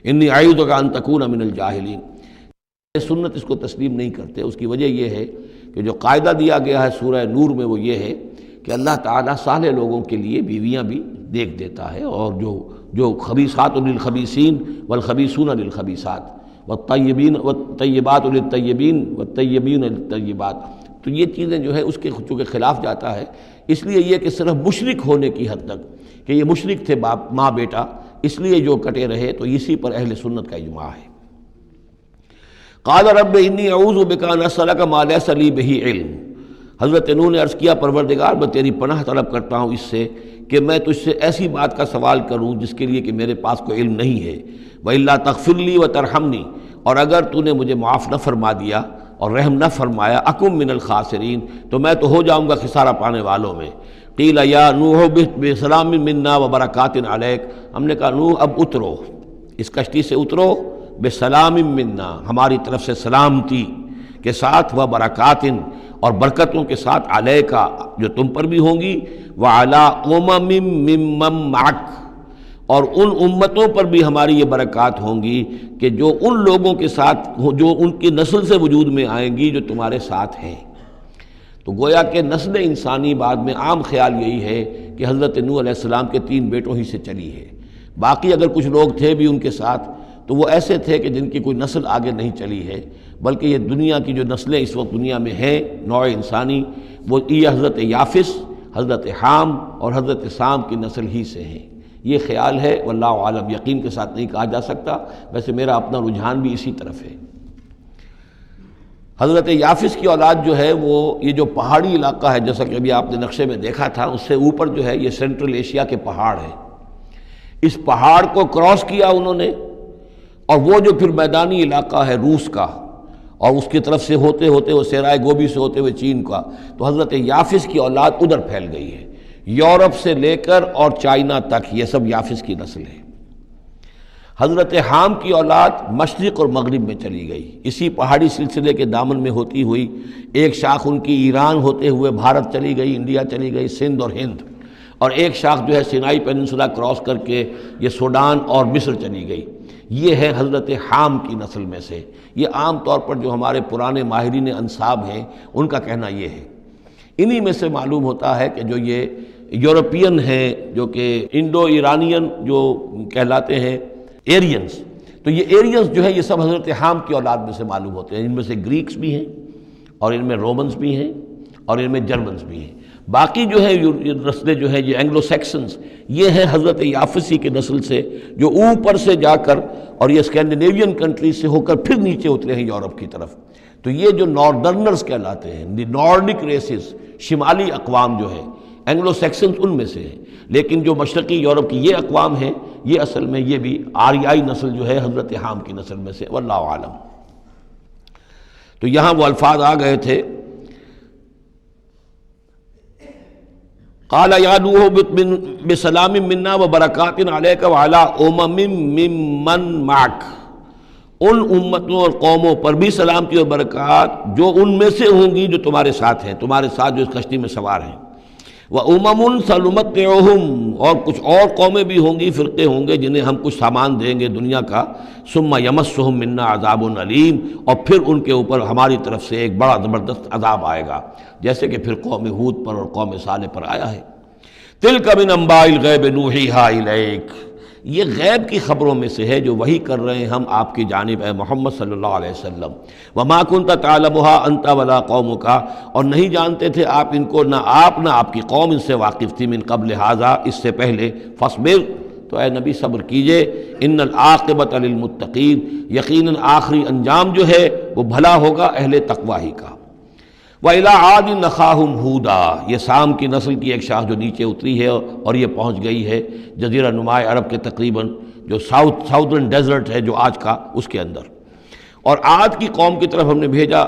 انی اعوذک ان تکون من الجاہلین، سنت اس کو تسلیم نہیں کرتے۔ اس کی وجہ یہ ہے کہ جو قاعدہ دیا گیا ہے سورہ نور میں وہ یہ ہے کہ اللہ تعالیٰ صالح لوگوں کے لیے بیویاں بھی دیکھ دیتا ہے، اور جو خبیثات للخبیثین والخبیثون للخبیثات والطیبات للطیبین والطیبین للطیبات، تو یہ چیزیں جو ہے اس کے چونکہ خلاف جاتا ہے، اس لیے یہ کہ صرف مشرک ہونے کی حد تک کہ یہ مشرک تھے باپ ماں بیٹا، اس لیے جو کٹے رہے، تو اسی پر اہل سنت کا اجماع ہے۔ قال رب انی اعوذ بک ان اسألک ما لیس لی بہ علم، حضرت نوح نے عرض کیا پروردگار میں تیری پناہ طلب کرتا ہوں اس سے کہ میں تجھ سے ایسی بات کا سوال کروں جس کے لیے کہ میرے پاس کوئی علم نہیں ہے، وَإِلَّا تَغْفِرْ لِي وَتَرْحَمْنِي، اور اگر تو نے مجھے معاف نہ فرما دیا اور رحم نہ فرمایا، اکم من الخاسرین، تو میں تو ہو جاؤں گا خسارہ پانے والوں میں۔ قیل یا نوح اہبط بسلام منا وبرکات علیک، ہم نے کہا نوح اب اترو، اس کشتی سے اترو، بسلام منا، ہماری طرف سے سلامتی کے ساتھ، وبرکات، اور برکتوں کے ساتھ، علیکا، جو تم پر بھی ہوں گی، وعلی امم ممن معک، اور ان امتوں پر بھی ہماری یہ برکات ہوں گی کہ جو ان لوگوں کے ساتھ، جو ان کی نسل سے وجود میں آئیں گی جو تمہارے ساتھ ہیں۔ تو گویا کہ نسل انسانی بعد میں عام خیال یہی ہے کہ حضرت نوح علیہ السلام کے 3 بیٹوں ہی سے چلی ہے، باقی اگر کچھ لوگ تھے بھی ان کے ساتھ تو وہ ایسے تھے کہ جن کی کوئی نسل آگے نہیں چلی ہے، بلکہ یہ دنیا کی جو نسلیں اس وقت دنیا میں ہیں نوع انسانی، وہ یہ حضرت یافس، حضرت حام اور حضرت سام کی نسل ہی سے ہیں۔ یہ خیال ہے، واللہ عالم، یقین کے ساتھ نہیں کہا جا سکتا، ویسے میرا اپنا رجحان بھی اسی طرف ہے۔ حضرت یافس کی اولاد جو ہے وہ یہ جو پہاڑی علاقہ ہے، جیسا کہ ابھی آپ نے نقشے میں دیکھا تھا، اس سے اوپر جو ہے یہ سینٹرل ایشیا کے پہاڑ ہیں، اس پہاڑ کو کراس کیا انہوں نے، اور وہ جو پھر میدانی علاقہ ہے روس کا، اور اس کی طرف سے ہوتے ہوتے وہ سیرائے گوبی سے ہوتے ہوئے چین کا، تو حضرت یافس کی اولاد ادھر پھیل گئی ہے، یورپ سے لے کر اور چائنا تک، یہ سب یافس کی نسل ہے۔ حضرت حام کی اولاد مشرق اور مغرب میں چلی گئی، اسی پہاڑی سلسلے کے دامن میں ہوتی ہوئی، ایک شاخ ان کی ایران ہوتے ہوئے بھارت چلی گئی، انڈیا چلی گئی، سندھ اور ہند، اور ایک شاخ جو ہے سینائی پیننسولا کراس کر کے یہ سوڈان اور مصر چلی گئی۔ یہ ہے حضرت حام کی نسل میں سے۔ یہ عام طور پر جو ہمارے پرانے ماہرین انساب ہیں ان کا کہنا یہ ہے۔ انہی میں سے معلوم ہوتا ہے کہ جو یہ یورپین ہیں، جو کہ انڈو ایرانین جو کہلاتے ہیں ایرینز، تو یہ ایرینز جو ہے یہ سب حضرت حام کی اولاد میں سے معلوم ہوتے ہیں۔ ان میں سے گریکس بھی ہیں، اور ان میں رومنز بھی ہیں، اور ان میں جرمنز بھی ہیں۔ باقی جو ہے نسلیں جو ہیں یہ اینگلو سیکسنز، یہ ہیں حضرت یافسی کے نسل سے، جو اوپر سے جا کر اور یہ اسکینڈینیوین کنٹریز سے ہو کر پھر نیچے اترے ہیں یورپ کی طرف۔ تو یہ جو ناردرنرز کہلاتے ہیں، دی نارڈک ریسز، شمالی اقوام جو ہے اینگلو سیکسنز ان میں سے ہیں، لیکن جو مشرقی یورپ کی یہ اقوام ہیں یہ اصل میں یہ بھی آریائی نسل جو ہے حضرت حام کی نسل میں سے، واللہ عالم۔ تو یہاں وہ الفاظ آ گئے تھے، قال یا نوح اہبط بسلام منا وبرکات علیک وعلی امم ممن معک، ان امتوں اور قوموں پر بھی سلامتی اور برکات جو ان میں سے ہوں گی جو تمہارے ساتھ ہیں، تمہارے ساتھ جو اس کشتی میں سوار ہیں، وَأُمَمٌ سَنُمَتِّعُهُمْ، اور کچھ اور قومیں بھی ہوں گی، فرقے ہوں گے جنہیں ہم کچھ سامان دیں گے دنیا کا، ثُمَّ يَمَسُّهُم مِّنَّا عَذَابٌ أَلِيمٌ، اور پھر ان کے اوپر ہماری طرف سے ایک بڑا زبردست عذاب آئے گا، جیسے کہ پھر قوم ہود پر اور قوم صالح پر آیا ہے۔ تِلْكَ مِنْ أَنْبَاءِ الْغَيْبِ نُوحِيهَا إِلَيْكَ، یہ غیب کی خبروں میں سے ہے جو وحی کر رہے ہیں ہم آپ کی جانب اے محمد صلی اللہ علیہ وسلم۔ وَمَا كُنْتَ تَعْلَمُهَا أَنْتَ وَلَا قَوْمُكَ، اور نہیں جانتے تھے آپ ان کو، نہ آپ کی قوم ان سے واقف تھی، من قبل ھذا، اس سے پہلے، فاصبر، تو اے نبی صبر کیجئے، ان العاقبۃ للمتقین، یقیناً آخری انجام جو ہے وہ بھلا ہوگا اہل تقوی ہی کا۔ وَإِلَىٰ عَادٍ أَخَاهُمْ هُودًا، یہ سام کی نسل کی ایک شاخ جو نیچے اتری ہے اور یہ پہنچ گئی ہے جزیرہ نماء عرب کے تقریباً جو ساؤتھرن ڈیزرٹ ہے جو آج کا، اس کے اندر، اور عاد کی قوم کی طرف ہم نے بھیجا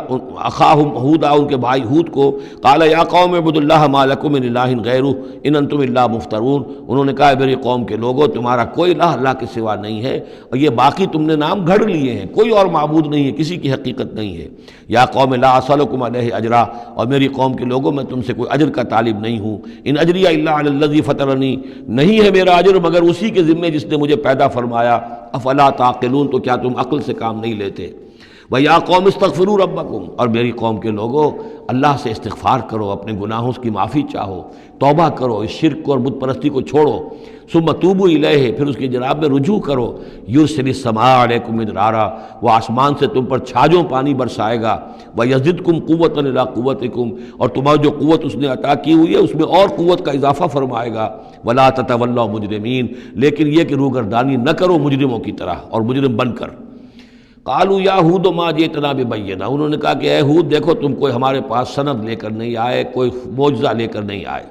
اخاہم ہودا، ان کے بھائی ہود کو، قال یا قوم اعبدوا اللہ ما لکم من الہ غیرہ ان انتم الا مفترون، انہوں نے کہا میری قوم کے لوگوں تمہارا کوئی الہ اللہ کے سوا نہیں ہے، اور یہ باقی تم نے نام گھڑ لیے ہیں، کوئی اور معبود نہیں ہے، کسی کی حقیقت نہیں ہے۔ یا قوم لا اسألکم علیہ اجرا، اور میری قوم کے لوگوں میں تم سے کوئی اجر کا طالب نہیں ہوں، ان اجری الا علی الذی فطرنی، نہیں ہے میرا اجر مگر اسی کے ذمے جس نے مجھے پیدا فرمایا، افلا تعقلون، تو کیا تم عقل سے کام نہیں لیتے؟ وَيَا قَوْمِ اسْتَغْفِرُوا رَبَّكُمْ، اور میری قوم کے لوگوں اللہ سے استغفار کرو، اپنے گناہوں کی معافی چاہو، توبہ کرو، اس شرک کو اور بت پرستی کو چھوڑو، ثم توبوا الیہ، پھر اس کی جناب میں رجوع کرو، یرسل السماء علیکم مدرارا، وہ آسمان سے تم پر چھاجوں پانی برسائے گا، ویزدکم قوۃ الی قوتکم، اور تمہاری جو قوت اس نے عطا کی ہوئی ہے اس میں اور قوت کا اضافہ فرمائے گا، ولا تتولوا مجرمین، لیکن یہ کہ روگردانی نہ کرو مجرموں کی طرح اور مجرم بن کر۔ قالوا یا ہود ما جئتنا ببینہ، انہوں نے کہا کہ اے ہود دیکھو تم کوئی ہمارے پاس سند لے کر نہیں آئے، کوئی معجزہ لے کر نہیں آئے،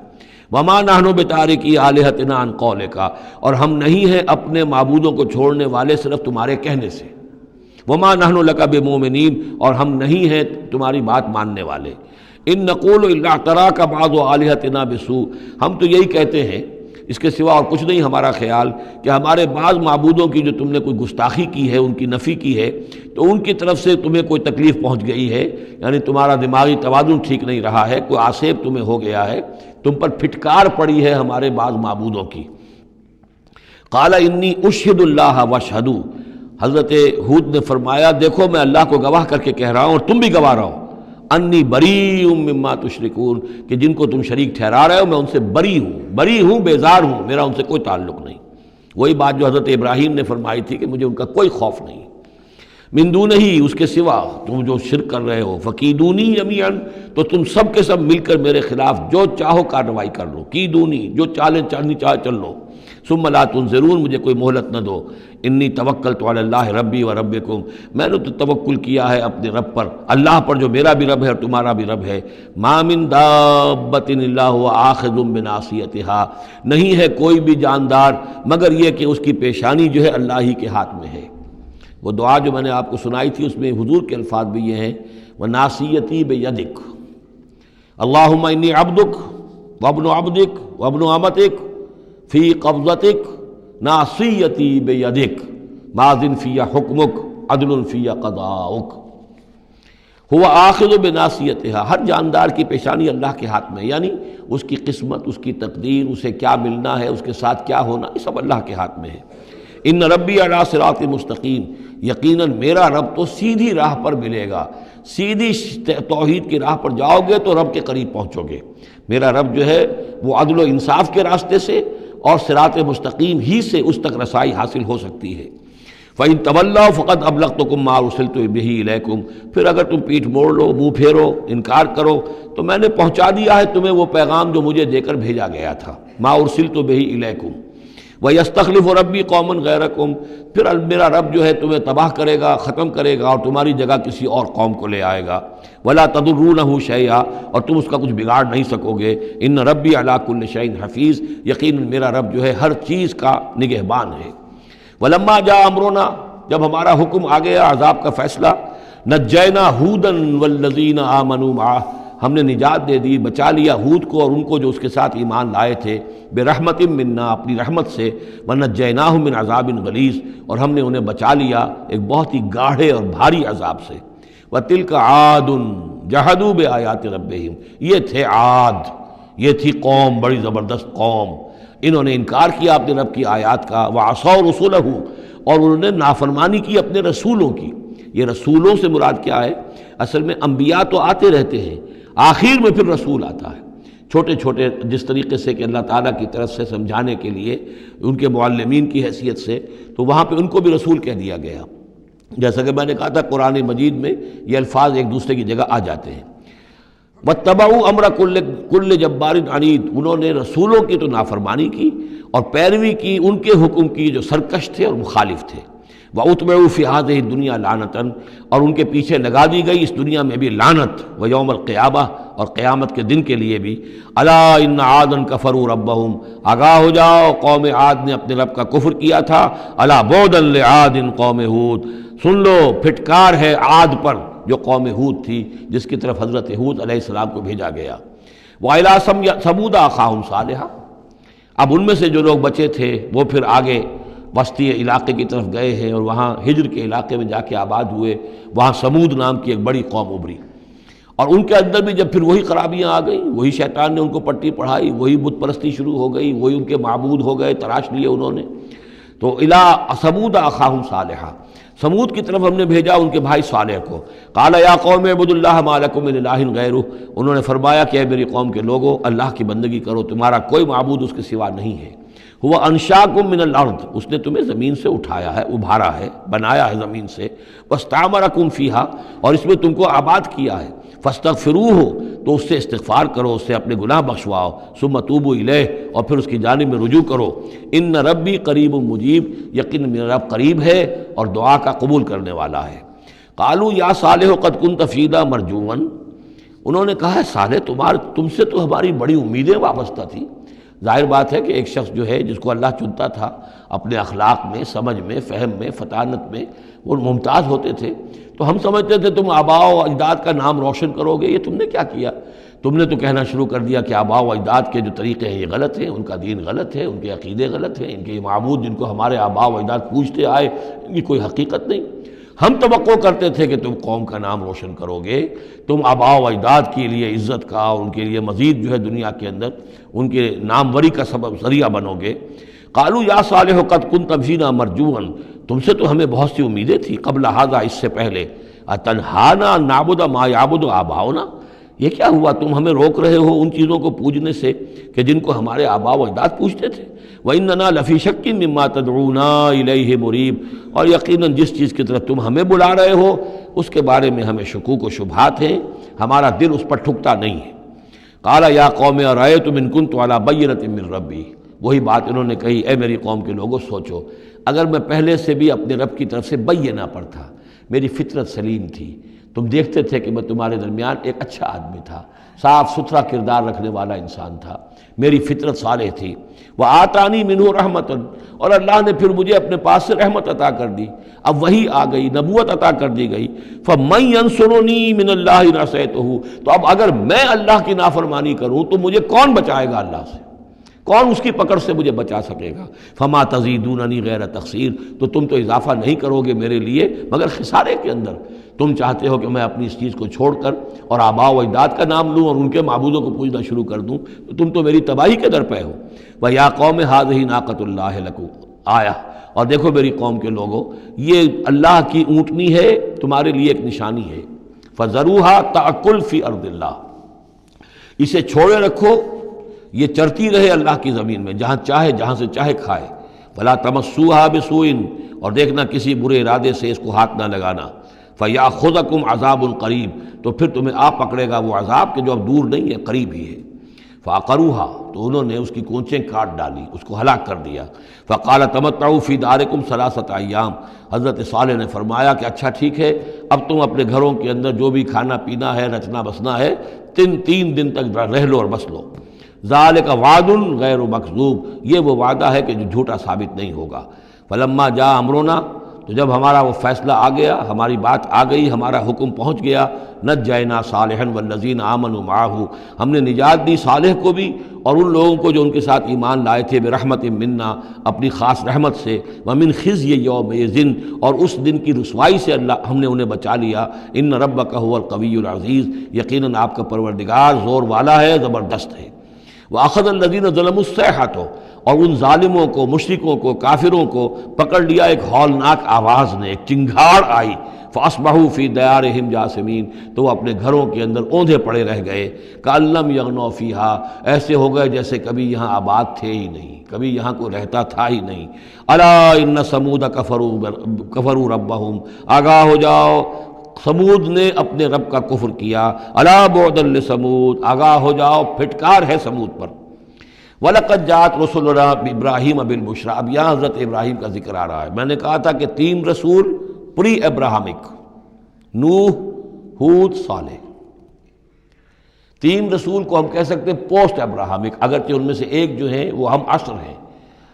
وما نحن بتارکی آلہتنا عن قولک، اور ہم نہیں ہیں اپنے معبودوں کو چھوڑنے والے صرف تمہارے کہنے سے، وما نحن لک بمؤمنین، اور ہم نہیں ہیں تمہاری بات ماننے والے، ان نقول الا اعتراک بعض آلہتنا بسوء، ہم تو یہی کہتے ہیں اس کے سوا اور کچھ نہیں ہمارا خیال کہ ہمارے بعض معبودوں کی جو تم نے کوئی گستاخی کی ہے، ان کی نفی کی ہے، تو ان کی طرف سے تمہیں کوئی تکلیف پہنچ گئی ہے، یعنی تمہارا دماغی توازن ٹھیک نہیں رہا ہے، کوئی آسیب تمہیں ہو گیا ہے، تم پر پھٹکار پڑی ہے ہمارے بعض معبودوں کی۔ قال انی اشہد اللہ واشہدوا، حضرت ہود نے فرمایا دیکھو میں اللہ کو گواہ کر کے کہہ رہا ہوں اور تم بھی گواہ رہو، انی بریء مما تشرکون، کہ جن کو تم شریک ٹھہرا رہے ہو میں ان سے بری ہوں، بیزار ہوں، میرا ان سے کوئی تعلق نہیں۔ وہی بات جو حضرت ابراہیم نے فرمائی تھی کہ مجھے ان کا کوئی خوف نہیں، من دونہ ہی، اس کے سوا تم جو شرک کر رہے ہو، فکیدونی جمیعا، تو تم سب کے سب مل کر میرے خلاف جو چاہو کارروائی کر لو، کیدونی، جو چالیں چلنی چاہے چل لو، ثم لا تنظرون، مجھے کوئی مہلت نہ دو، انی توکلت علی اللہ ربی و ربکم، میں نے تو توکل کیا ہے اپنے رب پر، اللہ پر جو میرا بھی رب ہے اور تمہارا بھی رب ہے، ما من دابۃ الا هو آخذ بناصیتها، نہیں ہے کوئی بھی جاندار مگر یہ کہ اس کی پیشانی جو ہے اللہ ہی کے ہاتھ میں ہے۔ وہ دعا جو میں نے آپ کو سنائی تھی اس میں حضور کے الفاظ بھی یہ ہیں، وَنَاصِيَتِي بِيَدِكَ اللہم انی عبدک وابن عبدک وابن امتک فی قبضتک ناصیتی بیدک ماض فی حکمک عدل فی قضاؤک۔ ہوا آخذ بناصیتها، ہر جاندار کی پیشانی اللہ کے ہاتھ میں، یعنی اس کی قسمت، اس کی تقدیر، اسے کیا ملنا ہے، اس کے ساتھ کیا ہونا، یہ سب اللہ کے ہاتھ میں ہے۔ ان ربی علی صراط مستقیم، یقیناً میرا رب تو سیدھی راہ پر ملے گا، سیدھی توحید کی راہ پر جاؤ گے تو رب کے قریب پہنچو گے۔ میرا رب جو ہے وہ عدل و انصاف کے راستے سے اور صراط مستقیم ہی سے اس تک رسائی حاصل ہو سکتی ہے۔ فَإِن تَوَلَّوْا فَقَدْ أَبْلَغْتُكُم مَّا أُرْسِلْتُ بِهِ إِلَيْكُمْ، پھر اگر تم پیٹھ موڑ لو، منہ پھیرو، انکار کرو، تو میں نے پہنچا دیا ہے تمہیں وہ پیغام جو مجھے دے کر بھیجا گیا تھا، مَا أُرْسِلْتُ بِهِ إِلَيْكُمْ۔ وَيَسْتَخْلِفُ رَبِّي قَوْمًا غَيْرَكُمْ، پھر میرا رب جو ہے تمہیں تباہ کرے گا، ختم کرے گا اور تمہاری جگہ کسی اور قوم کو لے آئے گا۔ وَلَا تَضُرُّونَهُ شَيْئًا، اور تم اس کا کچھ بگاڑ نہیں سکو گے۔ إِنَّ رَبِّي عَلَىٰ كُلِّ شَيْءٍ حَفِيظٌ، یقیناً میرا رب جو ہے ہر چیز کا نگہبان ہے۔ وَلَمَّا جَاءَ أَمْرُنَا، جب ہمارا حکم آ گیا، عذاب کا فیصلہ، نجینا ہودا والذین آمنوا معہ، ہم نے نجات دے دی، بچا لیا ہود کو اور ان کو جو اس کے ساتھ ایمان لائے تھے، برحمت منا، اپنی رحمت سے، ونجیناہم من عذاب غلیظ، اور ہم نے انہیں بچا لیا ایک بہت ہی گاڑھے اور بھاری عذاب سے۔ وتلک عاد جحدوا بآیات ربہم، یہ تھے عاد، یہ تھی قوم، بڑی زبردست قوم، انہوں نے انکار کیا اپنے رب کی آیات کا، وعصوا رسلہ، اور انہوں نے نافرمانی کی اپنے رسولوں کی۔ یہ رسولوں سے مراد کیا ہے؟ اصل میں انبیاء تو آتے رہتے ہیں، آخر میں پھر رسول آتا ہے، چھوٹے چھوٹے، جس طریقے سے کہ اللہ تعالیٰ کی طرف سے سمجھانے کے لیے ان کے معلمین کی حیثیت سے، تو وہاں پہ ان کو بھی رسول کہہ دیا گیا۔ جیسا کہ میں نے کہا تھا قرآن مجید میں یہ الفاظ ایک دوسرے کی جگہ آ جاتے ہیں۔ وَاتَّبَعُوا أَمْرَ كُلِّ جَبَّارٍ عَنِيدٍ، انہوں نے رسولوں کی تو نافرمانی کی اور پیروی کی ان کے حکم کی جو سرکش تھے اور مخالف تھے۔ وَأُتْبِعُوا فِي هَذِهِ الدُّنْيَا لَعْنَةً، اور ان کے پیچھے لگا دی گئی اس دنیا میں بھی لعنت، وَيَوْمَ الْقِيَامَةِ، اور قیامت کے دن کے لیے بھی۔ أَلَا إِنَّ عَادًا كَفَرُوا رَبَّهُمْ، آگاہ ہو جاؤ قوم عاد نے اپنے رب کا کفر کیا تھا۔ أَلَا بُعْدًا لِعَادٍ قوم ہود، سن لو پھٹکار ہے عاد پر جو قوم ہود تھی، جس کی طرف حضرت ہود علیہ السلام کو بھیجا گیا۔ وَإِلَىٰ ثَمُودَ أَخَاهُمْ صَالِحًا، اب ان میں سے جو لوگ بچے تھے وہ پھر آگے وسطی علاقے کی طرف گئے ہیں اور وہاں ہجر کے علاقے میں جا کے آباد ہوئے، وہاں سمود نام کی ایک بڑی قوم ابھری، اور ان کے اندر بھی جب پھر وہی خرابیاں آ گئیں، وہی شیطان نے ان کو پٹی پڑھائی، وہی بت پرستی شروع ہو گئی، وہی ان کے معبود ہو گئے، تراش لیے انہوں نے۔ تو الی ثمود اخاہم صالحا، سمود کی طرف ہم نے بھیجا ان کے بھائی صالح کو، قال یا قوم اعبدوا اللہ ما لکم من الہ غیرہ، انہوں نے فرمایا کہ اے میری قوم کے لوگو اللہ کی بندگی کرو، تمہارا کوئی معبود اس کے سوا نہیں ہے، هو انشاکم من الارض، اس نے تمہیں زمین سے اٹھایا ہے، ابھارا ہے، بنایا ہے زمین سے، واستعمرکم فیہا، اور اس میں تم کو آباد کیا ہے، فاستغفروہ، تو اس سے استغفار کرو، اس سے اپنے گناہ بخشواؤ، ثم توبوا الیہ، اور پھر اس کی جانب میں رجوع کرو، ان ربی قریب مجیب، یقین میرا رب قریب ہے اور دعا کا قبول کرنے والا ہے۔ قالوا یا صالح قد کنت فینا مرجوا، انہوں نے کہا ہے صالح تم سے تو ہماری بڑی امیدیں وابستہ تھیں۔ ظاہر بات ہے کہ ایک شخص جو ہے جس کو اللہ چنتا تھا اپنے اخلاق میں، سمجھ میں، فہم میں، فطانت میں وہ ممتاز ہوتے تھے، تو ہم سمجھتے تھے تم آباء و اجداد کا نام روشن کرو گے، یہ تم نے کیا کیا؟ تم نے تو کہنا شروع کر دیا کہ آباء و اجداد کے جو طریقے ہیں یہ غلط ہیں، ان کا دین غلط ہے، ان کے عقیدے غلط ہیں، ان کے معبود جن کو ہمارے آباء و اجداد پوجتے آئے ان کی کوئی حقیقت نہیں۔ ہم توقع کرتے تھے کہ تم قوم کا نام روشن کرو گے، تم آباء و اجداد کے لیے عزت کا اور ان کے لیے مزید جو ہے دنیا کے اندر ان کے ناموری کا سبب ذریعہ بنو گے۔ قالوا یا صالح قد کنت فینا مرجوا، تم سے تو ہمیں بہت سی امیدیں تھیں قبل ھذا، اس سے پہلے، اتنہانا ان نعبد ما یعبد آباؤنا، یہ کیا ہوا تم ہمیں روک رہے ہو ان چیزوں کو پوجنے سے کہ جن کو ہمارے آباء و اجداد پوجتے تھے؟ وَإِنَّنَا لَفِي شَكٍّ مِّمَّا تَدْعُونَا إِلَيْهِ مُرِيبٍ، اور یقیناً جس چیز کی طرف تم ہمیں بلا رہے ہو اس کے بارے میں ہمیں شکوک و شبہات ہیں، ہمارا دل اس پر ٹھکتا نہیں ہے۔ قَالَ يَا قَوْمِ أَرَأَيْتُمْ إِن كُنتُ عَلَىٰ بَيِّنَةٍ مِّن رَّبِّي، وہی بات انہوں نے کہی، اے میری قوم کے لوگوں سوچو، اگر میں پہلے سے بھی اپنے رب کی طرف سے بینہ پر تھا، میری فطرت سلیم تھی، تم دیکھتے تھے کہ میں تمہارے درمیان ایک اچھا آدمی تھا، صاف ستھرا کردار رکھنے والا انسان تھا، میری فطرت صالح تھی، وَآتَانِي مِنْهُ رَحْمَةً، اور اللہ نے پھر مجھے اپنے پاس سے رحمت عطا کر دی، اب وہی آ گئی، نبوت عطا کر دی گئی، فَمَن يَنصُرُنِي مِنَ اللَّهِ إِنْ عَصَيْتُهُ، تو اب اگر میں اللہ کی نافرمانی کروں تو مجھے کون بچائے گا اللہ سے؟ کون اس کی پکڑ سے مجھے بچا سکے گا؟ فما تزیدوننی غیر تقصیر، تو تم تو اضافہ نہیں کرو گے میرے لیے مگر خسارے کے اندر۔ تم چاہتے ہو کہ میں اپنی اس چیز کو چھوڑ کر اور آباء و اجداد کا نام لوں اور ان کے معبودوں کو پوجنا شروع کر دوں، تو تم تو میری تباہی کے در پہ ہو۔ وَيَا قَوْمِ هَٰذِهِ نَاقَةُ اللَّهِ لَكُمْ آیَةٌ، اور دیکھو میری قوم کے لوگوں، یہ اللہ کی اونٹنی ہے، تمہارے لیے ایک نشانی ہے، فَذَرُوهَا تَأْكُلْ فِي أَرْضِ اللَّهِ، اسے چھوڑے رکھو، یہ چرتی رہے اللہ کی زمین میں، جہاں چاہے جہاں سے چاہے کھائے، وَلَا تَمَسُّوهَا بِسُوءٍ، اور دیکھنا کسی برے ارادے سے اس کو ہاتھ نہ لگانا، فَيَأْخُذَكُمْ عَذَابٌ قَرِيبٌ، تو پھر تمہیں آ پکڑے گا وہ عذاب کہ جو اب دور نہیں ہے، قریب ہی ہے۔ فَعَقَرُوهَا، تو انہوں نے اس کی کونچیں کاٹ ڈالی، اس کو ہلاک کر دیا۔ فَقَالَ تَمَتَّعُوا فِي دَارِكُمْ ثَلَاثَةَ أَيَّامٍ، حضرت صالح نے فرمایا کہ اچھا ٹھیک ہے، اب تم اپنے گھروں کے اندر جو بھی کھانا پینا ہے، رچنا بسنا ہے، تین دن تک رہ لو اور بس لو۔ ذالک وعد غیر مکذوب، یہ وہ وعدہ ہے کہ جو جھوٹا ثابت نہیں ہوگا۔ فلما جاء امرنا، تو جب ہمارا وہ فیصلہ آ گیا، ہماری بات آ گئی، ہمارا حکم پہنچ گیا، نجینا صالحا والذین آمنوا معہ، ہم نے نجات دی صالح کو بھی اور ان لوگوں کو جو ان کے ساتھ ایمان لائے تھے، برحمت منا، اپنی خاص رحمت سے، ومن خزی یومئذ، اور اس دن کی رسوائی سے اللہ ہم نے انہیں بچا لیا۔ ان ربک هو القوی العزیز، یقیناً آپ کا پروردگار زور والا ہے، زبردست ہے۔ وَأَخَذَ الَّذِينَ ظَلَمُوا الصَّيْحَةُ، اور ان ظالموں کو، مشرکوں کو، کافروں کو پکڑ لیا ایک ہولناک آواز نے، ایک چنگھاڑ آئی، فَأَصْبَحُوا فِي دِيَارِهِمْ جَاثِمِينَ، تو وہ اپنے گھروں کے اندر اوندھے پڑے رہ گئے، كَأَن لَّمْ يَغْنَوْا فِيهَا، ایسے ہو گئے جیسے کبھی یہاں آباد تھے ہی نہیں، کبھی یہاں کوئی رہتا تھا ہی نہیں۔ أَلَا إِنَّ ثَمُودَ كَفَرُوا رَبَّهُمْ، آگاہ ہو جاؤ، سمود نے اپنے رب کا کفر کیا۔ الا بعدا لثمود، آگاہ ہو جاؤ، پھٹکار ہے سمود پر۔ وَلَقَدْ جَاءَتْ رُسُلُنَا بِإِبْرَاهِيمَ بِالْبُشْرَىٰ، اب یہاں حضرت ابراہیم کا ذکر آ رہا ہے۔ میں نے کہا تھا کہ 3 رسول پری ابراہمک، نوح، ہود، صالح، 3 رسول کو ہم کہہ سکتے ہیں پوسٹ ابراہمک، اگرچہ ان میں سے ایک جو ہیں وہ ہم عصر ہیں۔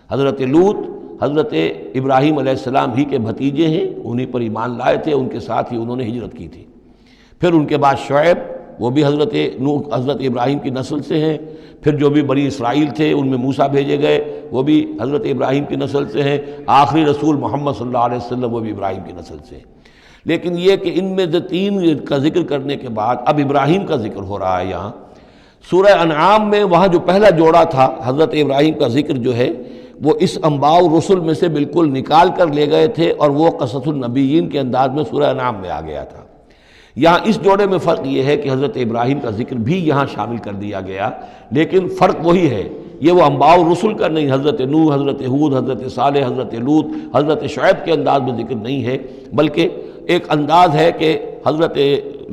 حضرت لوط حضرت ابراہیم علیہ السلام ہی کے بھتیجے ہیں، انہی پر ایمان لائے تھے، ان کے ساتھ ہی انہوں نے ہجرت کی تھی۔ پھر ان کے بعد شعیب، وہ بھی حضرت ابراہیم کی نسل سے ہیں۔ پھر جو بھی بنی اسرائیل تھے ان میں موسیٰ بھیجے گئے، وہ بھی حضرت ابراہیم کی نسل سے ہیں۔ آخری رسول محمد صلی اللہ علیہ وسلم، وہ بھی ابراہیم کی نسل سے ہیں۔ لیکن یہ کہ ان میں سے 3 کا ذکر کرنے کے بعد اب ابراہیم کا ذکر ہو رہا ہے یہاں۔ سورہ انعام میں وہاں جو پہلا جوڑا تھا حضرت ابراہیم کا ذکر جو ہے وہ اس انباء رسل میں سے بالکل نکال کر لے گئے تھے، اور وہ قصص النبیین کے انداز میں سورہ انعام میں آ گیا تھا۔ یہاں اس جوڑے میں فرق یہ ہے کہ حضرت ابراہیم کا ذکر بھی یہاں شامل کر دیا گیا، لیکن فرق وہی ہے، یہ وہ انباء رسل کا نہیں، حضرت نوح، حضرت ہود، حضرت صالح، حضرت لوط، حضرت شعیب کے انداز میں ذکر نہیں ہے، بلکہ ایک انداز ہے کہ حضرت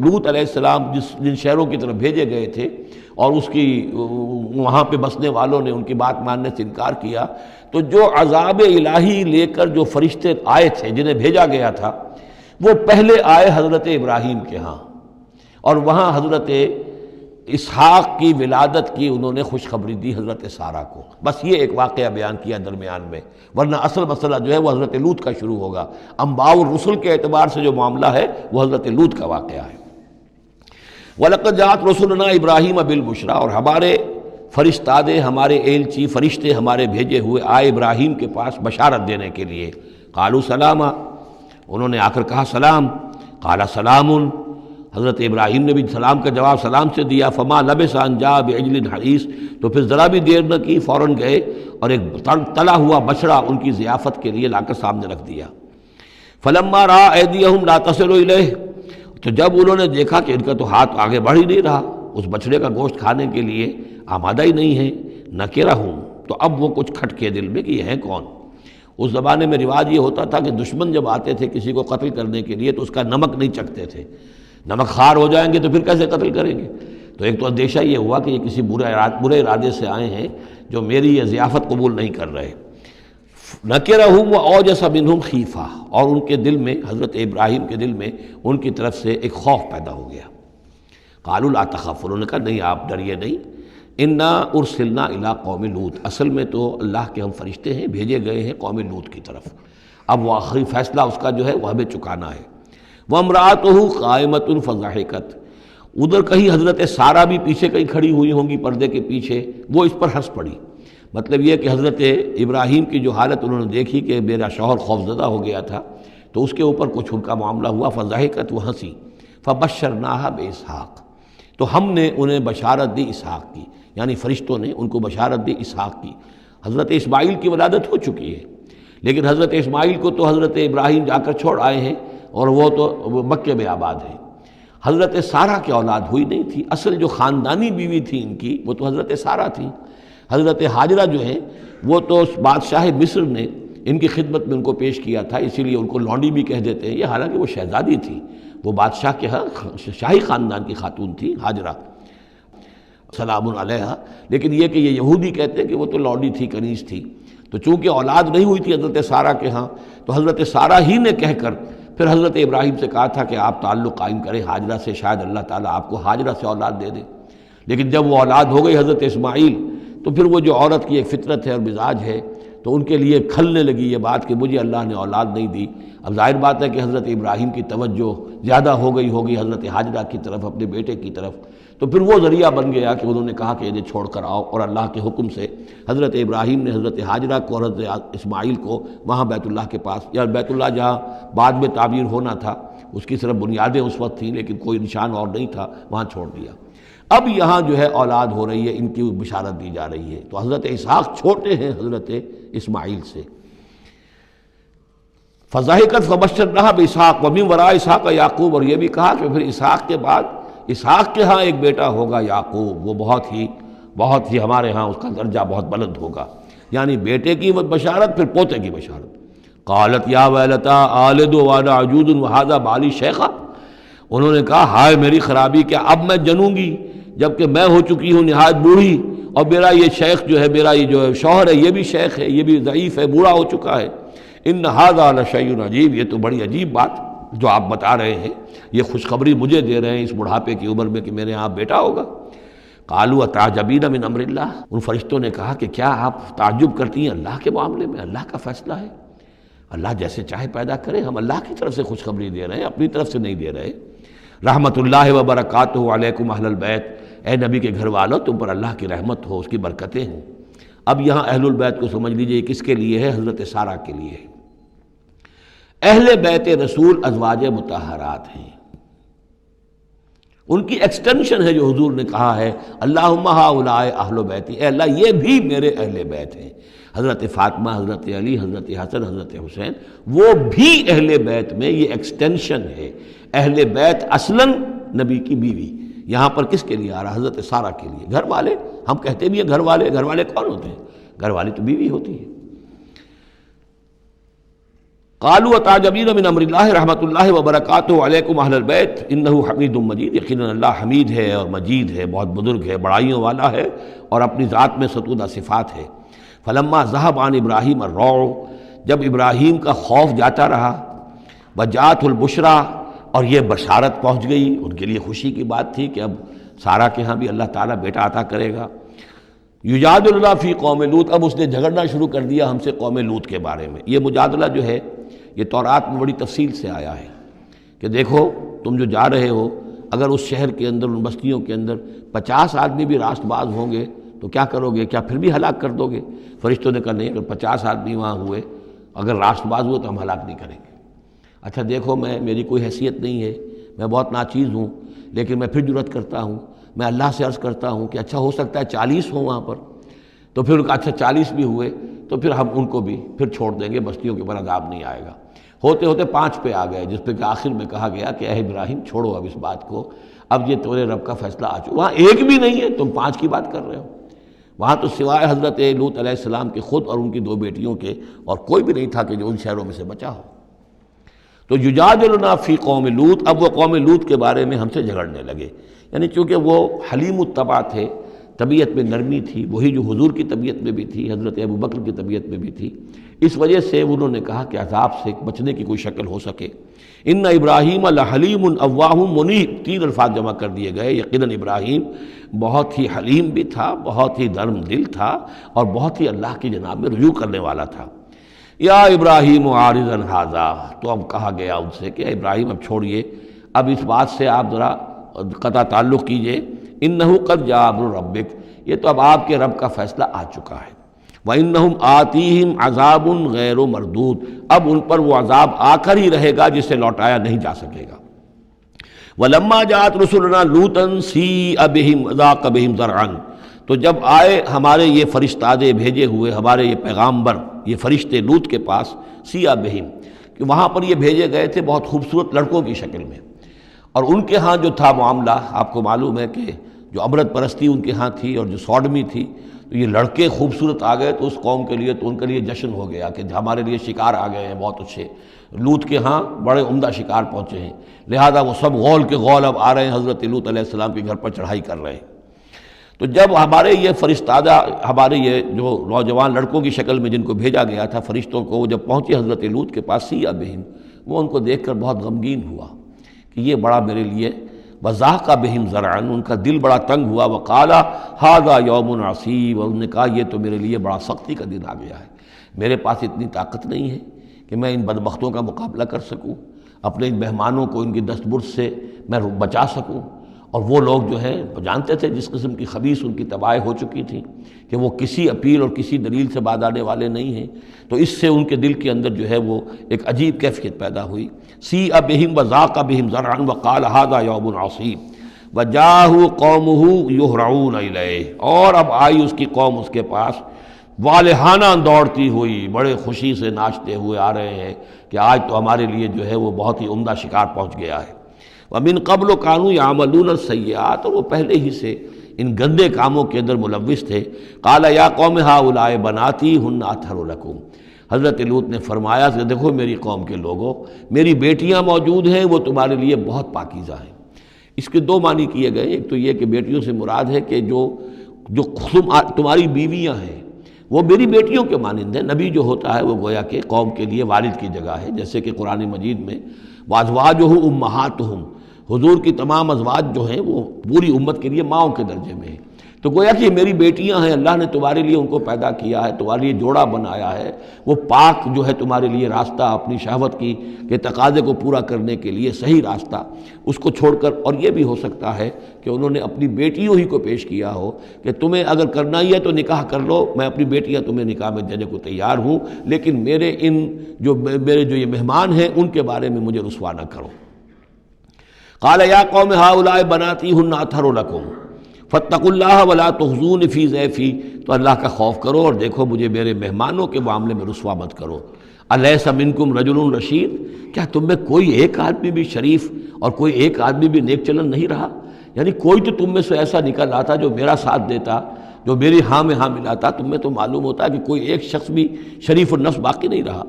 لوط علیہ السلام جن شہروں کی طرف بھیجے گئے تھے اور اس کی وہاں پہ بسنے والوں نے ان کی بات ماننے سے انکار کیا، تو جو عذاب الہی لے کر جو فرشتے آئے تھے جنہیں بھیجا گیا تھا، وہ پہلے آئے حضرت ابراہیم کے ہاں، اور وہاں حضرت اسحاق کی ولادت کی انہوں نے خوشخبری دی حضرت سارہ کو۔ بس یہ ایک واقعہ بیان کیا درمیان میں، ورنہ اصل مسئلہ جو ہے وہ حضرت لوط کا شروع ہوگا۔ انباء الرسل کے اعتبار سے جو معاملہ ہے وہ حضرت لوط کا واقعہ ہے۔ وَلَقَدْ جَاءَتْ رُسُلُنَا إِبْرَاهِيمَ بِالْبُشْرَىٰ، اور ہمارے فرشتادے، ہمارے ایلچی فرشتے ہمارے بھیجے ہوئے آئے ابراہیم کے پاس بشارت دینے کے لیے۔ قالوا سلاما، انہوں نے آ کر کہا سلام۔ قال سلام، حضرت ابراہیم نے بھی سلام کا جواب سلام سے دیا۔ فما لبث ان جاء بعجل حنیذ، تو پھر ذرا بھی دیر نہ کی، فوراً گئے اور ایک تلا ہوا بچڑا ان کی ضیافت کے لیے لا کر سامنے رکھ دیا۔ فلما رأى أيديهم لا تصل إليه، تو جب انہوں نے دیکھا کہ ان کا تو ہاتھ آگے بڑھ ہی نہیں رہا، اس بچڑے کا گوشت کھانے کے لیے آمادہ ہی نہیں ہے، نکرہم، تو اب وہ کچھ کھٹکے دل میں کہ یہ ہیں کون۔ اس زمانے میں رواج یہ ہوتا تھا کہ دشمن جب آتے تھے کسی کو قتل کرنے کے لیے تو اس کا نمک نہیں چکھتے تھے، نمک خوار ہو جائیں گے تو پھر کیسے قتل کریں گے۔ تو ایک تو اندیشہ یہ ہوا کہ یہ کسی برے ارادے سے آئے ہیں جو میری یہ ضیافت قبول نہیں کر رہے۔ نکرہم واوجس منہم خیفہ، اور ان کے دل میں، حضرت ابراہیم کے دل میں ان کی طرف سے ایک خوف پیدا ہو گیا۔ قالوا لا تخف، انہوں نے کہا نہیں آپ ڈریے نہیں، انا ارسلنا الی قوم لوط، اصل میں تو اللہ کے ہم فرشتے ہیں، بھیجے گئے ہیں قوم لوط کی طرف، اب وہ آخری فیصلہ اس کا جو ہے وہ ہمیں چکانا ہے۔ وامرأتہ قائمۃ فضحکت، ادھر کہیں حضرت سارہ بھی پیچھے کہیں کھڑی ہوئی ہوں گی پردے کے پیچھے، وہ اس پر ہنس پڑی۔ مطلب یہ کہ حضرت ابراہیم کی جو حالت انہوں نے دیکھی کہ میرا شوہر خوفزدہ ہو گیا تھا، تو اس کے اوپر کچھ ان کا معاملہ ہوا، فضحکت، وہ ہنسی۔ فبشرناہا باسحاق، تو ہم نے انہیں بشارت دی اسحاق کی، یعنی فرشتوں نے ان کو بشارت دی اسحاق کی۔ حضرت اسماعیل کی ولادت ہو چکی ہے، لیکن حضرت اسماعیل کو تو حضرت ابراہیم جا کر چھوڑ آئے ہیں اور وہ تو مکے میں آباد ہیں۔ حضرت سارہ کی اولاد ہوئی نہیں تھی، اصل جو خاندانی بیوی تھی ان کی وہ تو حضرت سارہ تھی۔ حضرت ہاجرہ جو ہیں وہ تو بادشاہ مصر نے ان کی خدمت میں ان کو پیش کیا تھا، اسی لیے ان کو لونڈی بھی کہہ دیتے ہیں، یہ حالانکہ وہ شہزادی تھی، وہ بادشاہ کے ہاں شاہی خاندان کی خاتون تھی ہاجرہ سلام علیہا، لیکن یہ کہ یہ یہودی کہتے ہیں کہ وہ تو لونڈی تھی، کنیز تھی۔ تو چونکہ اولاد نہیں ہوئی تھی حضرت سارہ کے ہاں، تو حضرت سارہ ہی نے کہہ کر پھر حضرت ابراہیم سے کہا تھا کہ آپ تعلق قائم کریں ہاجرہ سے، شاید اللہ تعالیٰ آپ کو ہاجرہ سے اولاد دے دے۔ لیکن جب وہ اولاد ہو گئی حضرت اسماعیل، تو پھر وہ جو عورت کی ایک فطرت ہے اور مزاج ہے، تو ان کے لیے کھلنے لگی یہ بات کہ مجھے اللہ نے اولاد نہیں دی۔ اب ظاہر بات ہے کہ حضرت ابراہیم کی توجہ زیادہ ہو گئی ہوگی حضرت حاجرہ کی طرف، اپنے بیٹے کی طرف، تو پھر وہ ذریعہ بن گیا کہ انہوں نے کہا کہ انہیں چھوڑ کر آؤ، اور اللہ کے حکم سے حضرت ابراہیم نے حضرت حاجرہ کو اور حضرت اسماعیل کو وہاں بیت اللہ کے پاس، یا بیت اللہ جہاں بعد میں تعمیر ہونا تھا اس کی صرف بنیادیں اس وقت تھیں لیکن کوئی نشان اور نہیں تھا، وہاں چھوڑ دیا۔ اب یہاں جو ہے اولاد ہو رہی ہے، ان کی بشارت دی جا رہی ہے۔ تو حضرت اسحاق چھوٹے ہیں حضرت اسماعیل سے۔ فضحکت فبشرناہا باسحاق ومن وراء اسحاق یعقوب، اور یہ بھی کہا کہ پھر اسحاق کے بعد اسحاق کے ہاں ایک بیٹا ہوگا یعقوب، وہ بہت ہی ہمارے ہاں اس کا درجہ بہت بلند ہوگا، یعنی بیٹے کی بشارت پھر پوتے کی بشارت۔ قالت یا ویلتا آلد وانا عجوز وہذا بالی شیخا، انہوں نے کہا ہائے میری خرابی، کیا اب میں جنوں گی جبکہ میں ہو چکی ہوں نہایت بوڑھی، اور میرا یہ شیخ جو ہے، میرا یہ جو شوہر ہے یہ بھی شیخ ہے، یہ بھی ضعیف ہے، بوڑھا ہو چکا ہے۔ ان ھذا لشیء عجیب، یہ تو بڑی عجیب بات جو آپ بتا رہے ہیں، یہ خوشخبری مجھے دے رہے ہیں اس بڑھاپے کی عمر میں کہ میرے یہاں بیٹا ہوگا۔ قالوا اتعجبین من امر اللہ، ان فرشتوں نے کہا کہ کیا آپ تعجب کرتی ہیں اللہ کے معاملے میں؟ اللہ کا فیصلہ ہے، اللہ جیسے چاہے پیدا کرے، ہم اللہ کی طرف سے خوشخبری دے رہے ہیں، اپنی طرف سے نہیں دے رہے۔ رحمت اللہ وبرکاتہ علیکم اہل البیت، اے نبی کے گھر والوں تم پر اللہ کی رحمت ہو، اس کی برکتیں ہوں۔ اب یہاں اہل البیت کو سمجھ لیجئے کس کے لیے ہے؟ حضرت سارہ کے لیے ہے۔ اہل بیت رسول ازواج مطہرات ہیں، ان کی ایکسٹینشن ہے جو حضور نے کہا ہے اللہم ہؤلاء اہل بیتی، اے اللہ یہ بھی میرے اہل بیت ہیں۔ حضرت فاطمہ، حضرت علی، حضرت حسن، حضرت حسین، وہ بھی اہل بیت میں، یہ ایکسٹینشن ہے۔ اہل بیت اصلاً نبی کی بیوی، یہاں پر کس کے لیے آ رہا؟ حضرت سارہ کے لیے۔ گھر والے، ہم کہتے بھی ہیں گھر والے، گھر والے کون ہوتے ہیں؟ گھر والی تو بیوی ہوتی ہے۔ قالوا اتعجبین من امر اللہ رحمۃ اللہ وبرکاتہ علیکم اہل البیت انہ حمید مجید، یقیناً اللہ حمید ہے اور مجید ہے، بہت بزرگ ہے، بڑائیوں والا ہے، اور اپنی ذات میں ستودہ صفات ہے۔ فلما ذهب عن ابراہیم الروع، جب ابراہیم کا خوف جاتا رہا، وجاءت البشریٰ، اور یہ بشارت پہنچ گئی، ان کے لیے خوشی کی بات تھی کہ اب سارہ کے ہاں بھی اللہ تعالیٰ بیٹا عطا کرے گا۔ یجادلنا فی قوم لوط، اب اس نے جھگڑنا شروع کر دیا ہم سے قوم لوط کے بارے میں۔ یہ مجادلہ جو ہے یہ تورات میں بڑی تفصیل سے آیا ہے کہ دیکھو تم جو جا رہے ہو، اگر اس شہر کے اندر، ان بستیوں کے اندر 50 آدمی بھی راست باز ہوں گے تو کیا کرو گے؟ کیا پھر بھی ہلاک کر دو گے؟ فرشتوں نے کہا نہیں، اگر 50 آدمی وہاں ہوئے، اگر راست باز ہوئے تو ہم ہلاک نہیں کریں گے۔ اچھا دیکھو، میری کوئی حیثیت نہیں ہے، میں بہت ناچیز ہوں، لیکن میں پھر جرأت کرتا ہوں، میں اللہ سے عرض کرتا ہوں کہ اچھا ہو سکتا ہے 40 ہوں وہاں پر، تو پھر اچھا 40 بھی ہوئے تو پھر ہم ان کو بھی پھر چھوڑ دیں گے، بستیوں کے اوپر عذاب نہیں آئے گا۔ ہوتے ہوتے 5 پہ آ گئے، جس پہ کہ آخر میں کہا گیا کہ اے ابراہیم چھوڑو اب اس بات کو، اب یہ تمہارے رب کا فیصلہ آ چکا۔ وہاں ایک بھی نہیں ہے، تم 5 کی بات کر رہے ہو۔ وہاں تو سوائے حضرت لوط علیہ السلام کے خود اور ان کی 2 بیٹیوں کے اور کوئی بھی نہیں تھا کہ جو ان شہروں میں سے بچا ہو۔ تو یجادلنا فی قوم لوط، اب وہ قوم لوط کے بارے میں ہم سے جھگڑنے لگے، یعنی چونکہ وہ حلیم الطبع تھے، طبیعت میں نرمی تھی، وہی جو حضور کی طبیعت میں بھی تھی، حضرت ابوبکر کی طبیعت میں بھی تھی، اس وجہ سے انہوں نے کہا کہ عذاب سے بچنے کی کوئی شکل ہو سکے۔ ان ابراہیم لحلیم اواہ منیب، 3 الفاظ جمع کر دیے گئے۔ یقیناً ابراہیم بہت ہی حلیم بھی تھا، بہت ہی نرم دل تھا، اور بہت ہی اللہ کی جناب میں رجوع کرنے والا تھا۔ یا ابراہیم عارض عن ھذا، تو اب کہا گیا ان سے کہ ابراہیم اب چھوڑیے، اب اس بات سے آپ ذرا قطع تعلق کیجئے۔ انہ قد جاء امر ربک، یہ تو اب آپ کے رب کا فیصلہ آ چکا ہے۔ وانہم آتیہم عذاب غیر مردود، اب ان پر وہ عذاب آ کر ہی رہے گا جسے لوٹایا نہیں جا سکے گا۔ ولما جاءت رسلنا لوطا سیء بہم وضاق بہم ذرعا، تو جب آئے ہمارے یہ فرشتادے بھیجے ہوئے، ہمارے یہ پیغامبر، یہ فرشتے لوط کے پاس، سیء بہم، کہ وہاں پر یہ بھیجے گئے تھے بہت خوبصورت لڑکوں کی شکل میں، اور ان کے ہاں جو تھا معاملہ، آپ کو معلوم ہے کہ جو امرت پرستی ان کے ہاں تھی اور جو سوڈمی تھی، تو یہ لڑکے خوبصورت آ گئے تو اس قوم کے لیے، تو ان کے لیے جشن ہو گیا کہ ہمارے لیے شکار آ گئے ہیں بہت اچھے، لوط کے ہاں بڑے عمدہ شکار پہنچے ہیں، لہذا وہ سب غول کے غول اب آ رہے ہیں، حضرت لوط علیہ السلام کے گھر پر چڑھائی کر رہے ہیں۔ تو جب ہمارے یہ فرشتادہ، ہمارے یہ جو نوجوان لڑکوں کی شکل میں جن کو بھیجا گیا تھا فرشتوں کو، وہ جب پہنچے حضرت لوط کے پاس، سیء بہم، وہ ان کو دیکھ کر بہت غمگین ہوا کہ یہ بڑا میرے لیے، وضاق بہم ذرعا، ان کا دل بڑا تنگ ہوا، وقال ھذا یوم عصیب، اور انہوں نے کہا یہ تو میرے لیے بڑا سختی کا دن آ گیا ہے، میرے پاس اتنی طاقت نہیں ہے کہ میں ان بدبختوں کا مقابلہ کر سکوں، اپنے ان مہمانوں کو ان کی دستبرد سے میں بچا سکوں۔ اور وہ لوگ جو ہیں وہ جانتے تھے جس قسم کی خبیث ان کی تباہی ہو چکی تھی کہ وہ کسی اپیل اور کسی دلیل سے باز آنے والے نہیں ہیں، تو اس سے ان کے دل کے اندر جو ہے وہ ایک عجیب کیفیت پیدا ہوئی۔ سیء بہم وضاق بہم ذرعا وقال ھذا یوم عصیب وجاءہ قومہ یہرعون الیہ، اور اب آئی اس کی قوم اس کے پاس والہانہ دوڑتی ہوئی، بڑے خوشی سے ناچتے ہوئے آ رہے ہیں کہ آج تو ہمارے لیے جو ہے وہ بہت ہی عمدہ شکار پہنچ گیا ہے۔ وَمِن قَبْلُ كَانُوا يَعْمَلُونَ السَّيِّئَاتِ، اور وہ پہلے ہی سے ان گندے کاموں کے اندر ملوث تھے۔ قَالَ يَا قَوْمِ هَؤُلَاءِ بَنَاتِي هُنَّ أَطْهَرُ لَكُمْ، حضرت لوط نے فرمایا کہ دیکھو میری قوم کے لوگوں، میری بیٹیاں موجود ہیں، وہ تمہارے لیے بہت پاکیزہ ہیں۔ اس کے 2 معنی کیے گئے، ایک تو یہ کہ بیٹیوں سے مراد ہے کہ جو تمہاری بیویاں ہیں وہ میری بیٹیوں کے مانند ہیں۔ نبی جو ہوتا ہے وہ گویا کہ قوم کے لیے والد کی جگہ ہے، جیسے کہ قرآن مجید میں وَأَزْوَاجُهُ أُمَّهَاتُهُمْ، حضور کی تمام ازواج جو ہیں وہ پوری امت کے لیے ماؤں کے درجے میں ہیں، تو گویا کہ یہ میری بیٹیاں ہیں، اللہ نے تمہارے لیے ان کو پیدا کیا ہے، تمہارے لیے جوڑا بنایا ہے، وہ پاک جو ہے تمہارے لیے راستہ اپنی شہوت کی کے تقاضے کو پورا کرنے کے لیے صحیح راستہ اس کو چھوڑ کر، اور یہ بھی ہو سکتا ہے کہ انہوں نے اپنی بیٹیوں ہی کو پیش کیا ہو کہ تمہیں اگر کرنا ہی ہے تو نکاح کر لو، میں اپنی بیٹیاں تمہیں نکاح میں دینے کو تیار ہوں، لیکن میرے جو یہ مہمان ہیں ان کے بارے میں مجھے رسوا نہ کرو۔ قال یا قوم ہؤلاء بناتی ہن اطہر لکم فاتقوا اللہ ولا تخزون فی ضیفی، تو اللہ کا خوف کرو اور دیکھو مجھے میرے مہمانوں کے معاملے میں رسوا مت کرو۔ الیس منکم رجل رشید، کیا تم میں کوئی ایک آدمی بھی شریف اور کوئی ایک آدمی بھی نیک چلن نہیں رہا؟ یعنی کوئی تو تم میں سے ایسا نکل آتا جو میرا ساتھ دیتا، جو میری ہاں میں ہاں ملاتا۔ تم میں تو معلوم ہوتا ہے کہ کوئی ایک شخص بھی شریف النفس باقی نہیں رہا۔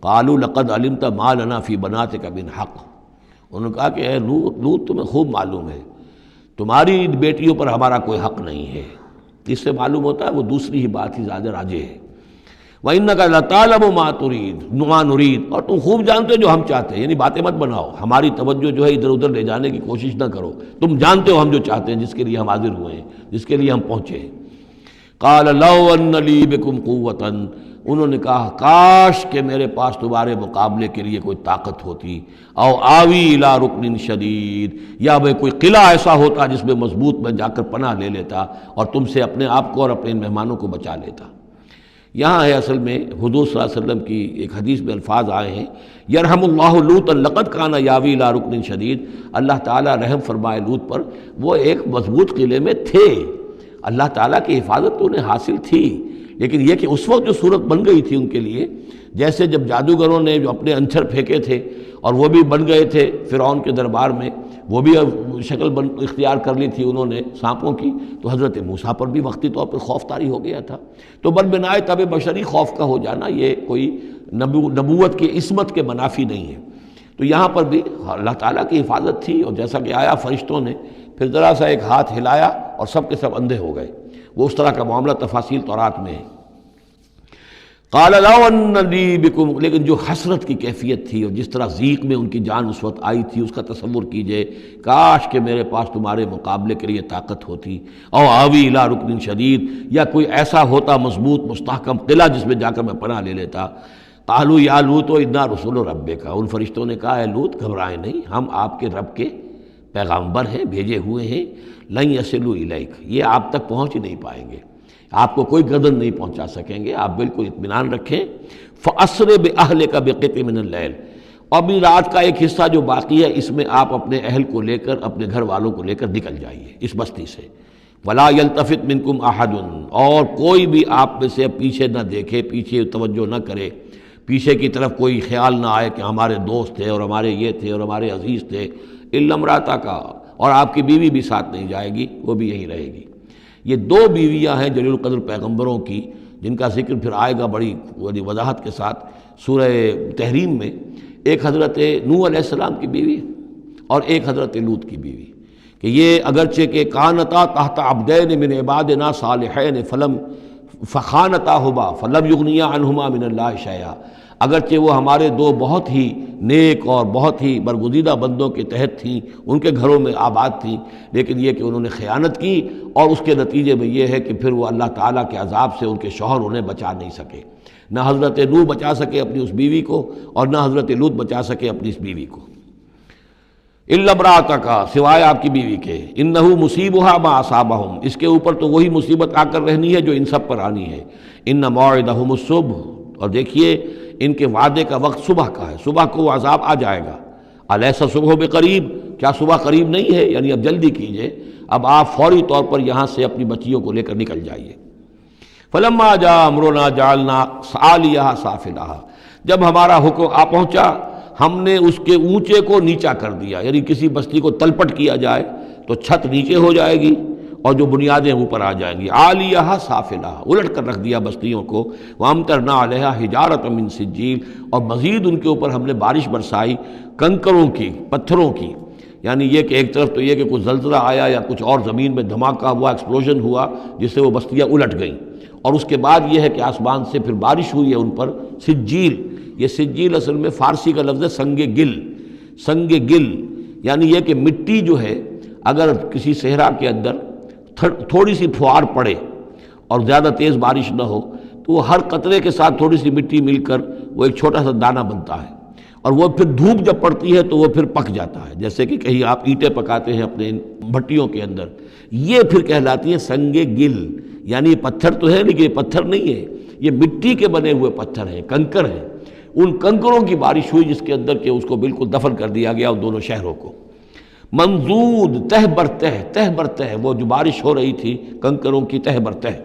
قالوا لقد علمت ما لنا فی بناتک من حق، انہوں نے کہا کہ اے لوط تمہیں خوب معلوم ہے تمہاری بیٹیوں پر ہمارا کوئی حق نہیں ہے۔ اس سے معلوم ہوتا ہے وہ دوسری ہی بات ہی زیادہ راجح ہے۔ وَإِنَّكَ لَتَعْلَمُ مَا نُرِيدُ، اور تم خوب جانتے ہو جو ہم چاہتے ہیں، یعنی باتیں مت بناؤ، ہماری توجہ جو ہے ادھر ادھر لے جانے کی کوشش نہ کرو، تم جانتے ہو ہم جو چاہتے ہیں، جس کے لیے ہم حاضر ہوئے ہیں، جس کے لیے ہم پہنچے ہیں۔ قَالَ لَوْ أَنَّ لِي بِكُمْ قُوَّةً، انہوں نے کہا کاش کہ میرے پاس تمہارے مقابلے کے لیے کوئی طاقت ہوتی، او آوی الی رکن شدید، یا میں کوئی قلعہ ایسا ہوتا جس میں مضبوط میں جا کر پناہ لے لیتا اور تم سے اپنے آپ کو اور اپنے مہمانوں کو بچا لیتا۔ یہاں ہے اصل میں حضور صلی اللہ علیہ وسلم کی ایک حدیث میں الفاظ آئے ہیں، یرحم اللہ لوطا لقد کان یاوی الی رکن شدید، اللہ تعالیٰ رحم فرمائے لوط پر، وہ ایک مضبوط قلعے میں تھے، اللہ تعالیٰ کی حفاظت تو انہیں حاصل تھی، لیکن یہ کہ اس وقت جو صورت بن گئی تھی ان کے لیے، جیسے جب جادوگروں نے جو اپنے انچھر پھینکے تھے اور وہ بھی بن گئے تھے فرعون کے دربار میں، وہ بھی شکل اختیار کر لی تھی انہوں نے سانپوں کی، تو حضرت موسیٰ پر بھی وقتی طور پر خوف طاری ہو گیا تھا۔ تو بنائے طب بشری خوف کا ہو جانا یہ کوئی نبوت کی عصمت کے منافی نہیں ہے۔ تو یہاں پر بھی اللہ تعالیٰ کی حفاظت تھی، اور جیسا کہ آیا فرشتوں نے پھر ذرا سا ایک ہاتھ ہلایا اور سب کے سب اندھے ہو گئے، وہ اس طرح کا معاملہ تفاصیل تورات میں ہے۔ قال لو ان لی بکم، لیکن جو حسرت کی کیفیت تھی اور جس طرح ضیق میں ان کی جان اس وقت آئی تھی، اس کا تصور کیجئے، کاش کہ میرے پاس تمہارے مقابلے کے لیے طاقت ہوتی، او آوی الی رکن شدید، یا کوئی ایسا ہوتا مضبوط مستحکم قلعہ جس میں جا کر میں پناہ لے لیتا۔ قالوا یا لوط انا رسول ربک، ان فرشتوں نے کہا اے لوط گھبرائیں نہیں، ہم آپ کے رب کے پیغامبر ہیں، بھیجے ہوئے ہیں، لن یصلوا الیک، یہ آپ تک پہنچ ہی نہیں پائیں گے، آپ کو کوئی گردن نہیں پہنچا سکیں گے، آپ بالکل اطمینان رکھیں۔ فَأَسْرِ بِأَهْلِكَ بِقِطْعٍ مِّنَ اللَّيْلِ، اور بھی رات کا ایک حصہ جو باقی ہے اس میں آپ اپنے اہل کو لے کر، اپنے گھر والوں کو لے کر نکل جائیے اس بستی سے۔ وَلَا يَلْتَفِتْ مِنْكُمْ أَحَدٌ، اور کوئی بھی آپ میں سے پیچھے نہ دیکھے، پیچھے توجہ نہ کرے، پیچھے کی طرف کوئی خیال نہ آئے کہ ہمارے دوست تھے اور ہمارے یہ تھے اور ہمارے عزیز تھے، إِلَّا امْرَأَتَكَ، اور آپ کی بیوی بھی ساتھ نہیں جائے گی، وہ بھی یہیں رہے گی۔ یہ دو بیویاں ہیں جلیل القدر پیغمبروں کی، جن کا ذکر پھر آئے گا بڑی وضاحت کے ساتھ سورہ تحریم میں۔ ایک حضرت نوح علیہ السلام کی بیوی اور ایک حضرت لوط کی بیوی، کہ یہ اگرچہ کہ کانتا تحت عبدین من عبادنا صالحین فخانتاہما فلم یغنیا عنہما من اللہ شیئا، اگرچہ وہ ہمارے دو بہت ہی نیک اور بہت ہی برگزیدہ بندوں کے تحت تھیں، ان کے گھروں میں آباد تھیں، لیکن یہ کہ انہوں نے خیانت کی، اور اس کے نتیجے میں یہ ہے کہ پھر وہ اللہ تعالیٰ کے عذاب سے ان کے شوہر انہیں بچا نہیں سکے، نہ حضرت نوح بچا سکے اپنی اس بیوی کو اور نہ حضرت لوط بچا سکے اپنی اس بیوی کو۔ الا امرأتک، سوائے آپ کی بیوی کے، انہ مصیبھا ما اصابہم، اس کے اوپر تو وہی مصیبت آ کر رہنی ہے جو ان سب پر آنی ہے۔ ان موعدہم الصبح، اور دیکھیے ان کے وعدے کا وقت صبح کا ہے، صبح کو وہ عذاب آ جائے گا۔ الیس الصبح بقریب، کیا صبح قریب نہیں ہے؟ یعنی اب جلدی کیجئے، اب آپ فوری طور پر یہاں سے اپنی بچیوں کو لے کر نکل جائیے۔ فلما جاء امرنا جعلنا عالیہا سافلہا، جب ہمارا حکم آ پہنچا ہم نے اس کے اونچے کو نیچا کر دیا، یعنی کسی بستی کو تلپٹ کیا جائے تو چھت نیچے ہو جائے گی اور جو بنیادیں اوپر آ جائیں گی، عالیہا سافلہا، الٹ کر رکھ دیا بستیوں کو۔ وامطرنا علیہا حجارۃ من سجیل، اور مزید ان کے اوپر ہم نے بارش برسائی کنکروں کی، پتھروں کی، یعنی یہ کہ ایک طرف تو یہ کہ کچھ زلزلہ آیا یا کچھ اور زمین میں دھماکہ ہوا، ایکسپلوژن ہوا جس سے وہ بستیاں الٹ گئیں، اور اس کے بعد یہ ہے کہ آسمان سے پھر بارش ہوئی ہے ان پر سجیل۔ یہ سجیل اصل میں فارسی کا لفظ ہے سنگ گل، سنگ گل یعنی یہ کہ مٹی جو ہے اگر کسی صحرا کے اندر تھوڑی سی پھوار پڑے اور زیادہ تیز بارش نہ ہو تو وہ ہر قطرے کے ساتھ تھوڑی سی مٹی مل کر وہ ایک چھوٹا سا دانہ بنتا ہے، اور وہ پھر دھوپ جب پڑتی ہے تو وہ پھر پک جاتا ہے، جیسے کہ کہیں آپ اینٹیں پکاتے ہیں اپنے بھٹیوں کے اندر، یہ پھر کہلاتی ہے سنگ گل، یعنی یہ پتھر تو ہے لیکن یہ پتھر نہیں ہے، یہ مٹی کے بنے ہوئے پتھر ہیں، کنکر ہیں، ان کنکروں کی بارش ہوئی جس کے اندر کہ اس کو بالکل دفن کر دیا گیا ان دونوں شہروں کو۔ منضود تہ بر تہ، وہ جو بارش ہو رہی تھی کنکروں کی تہ بر تہ،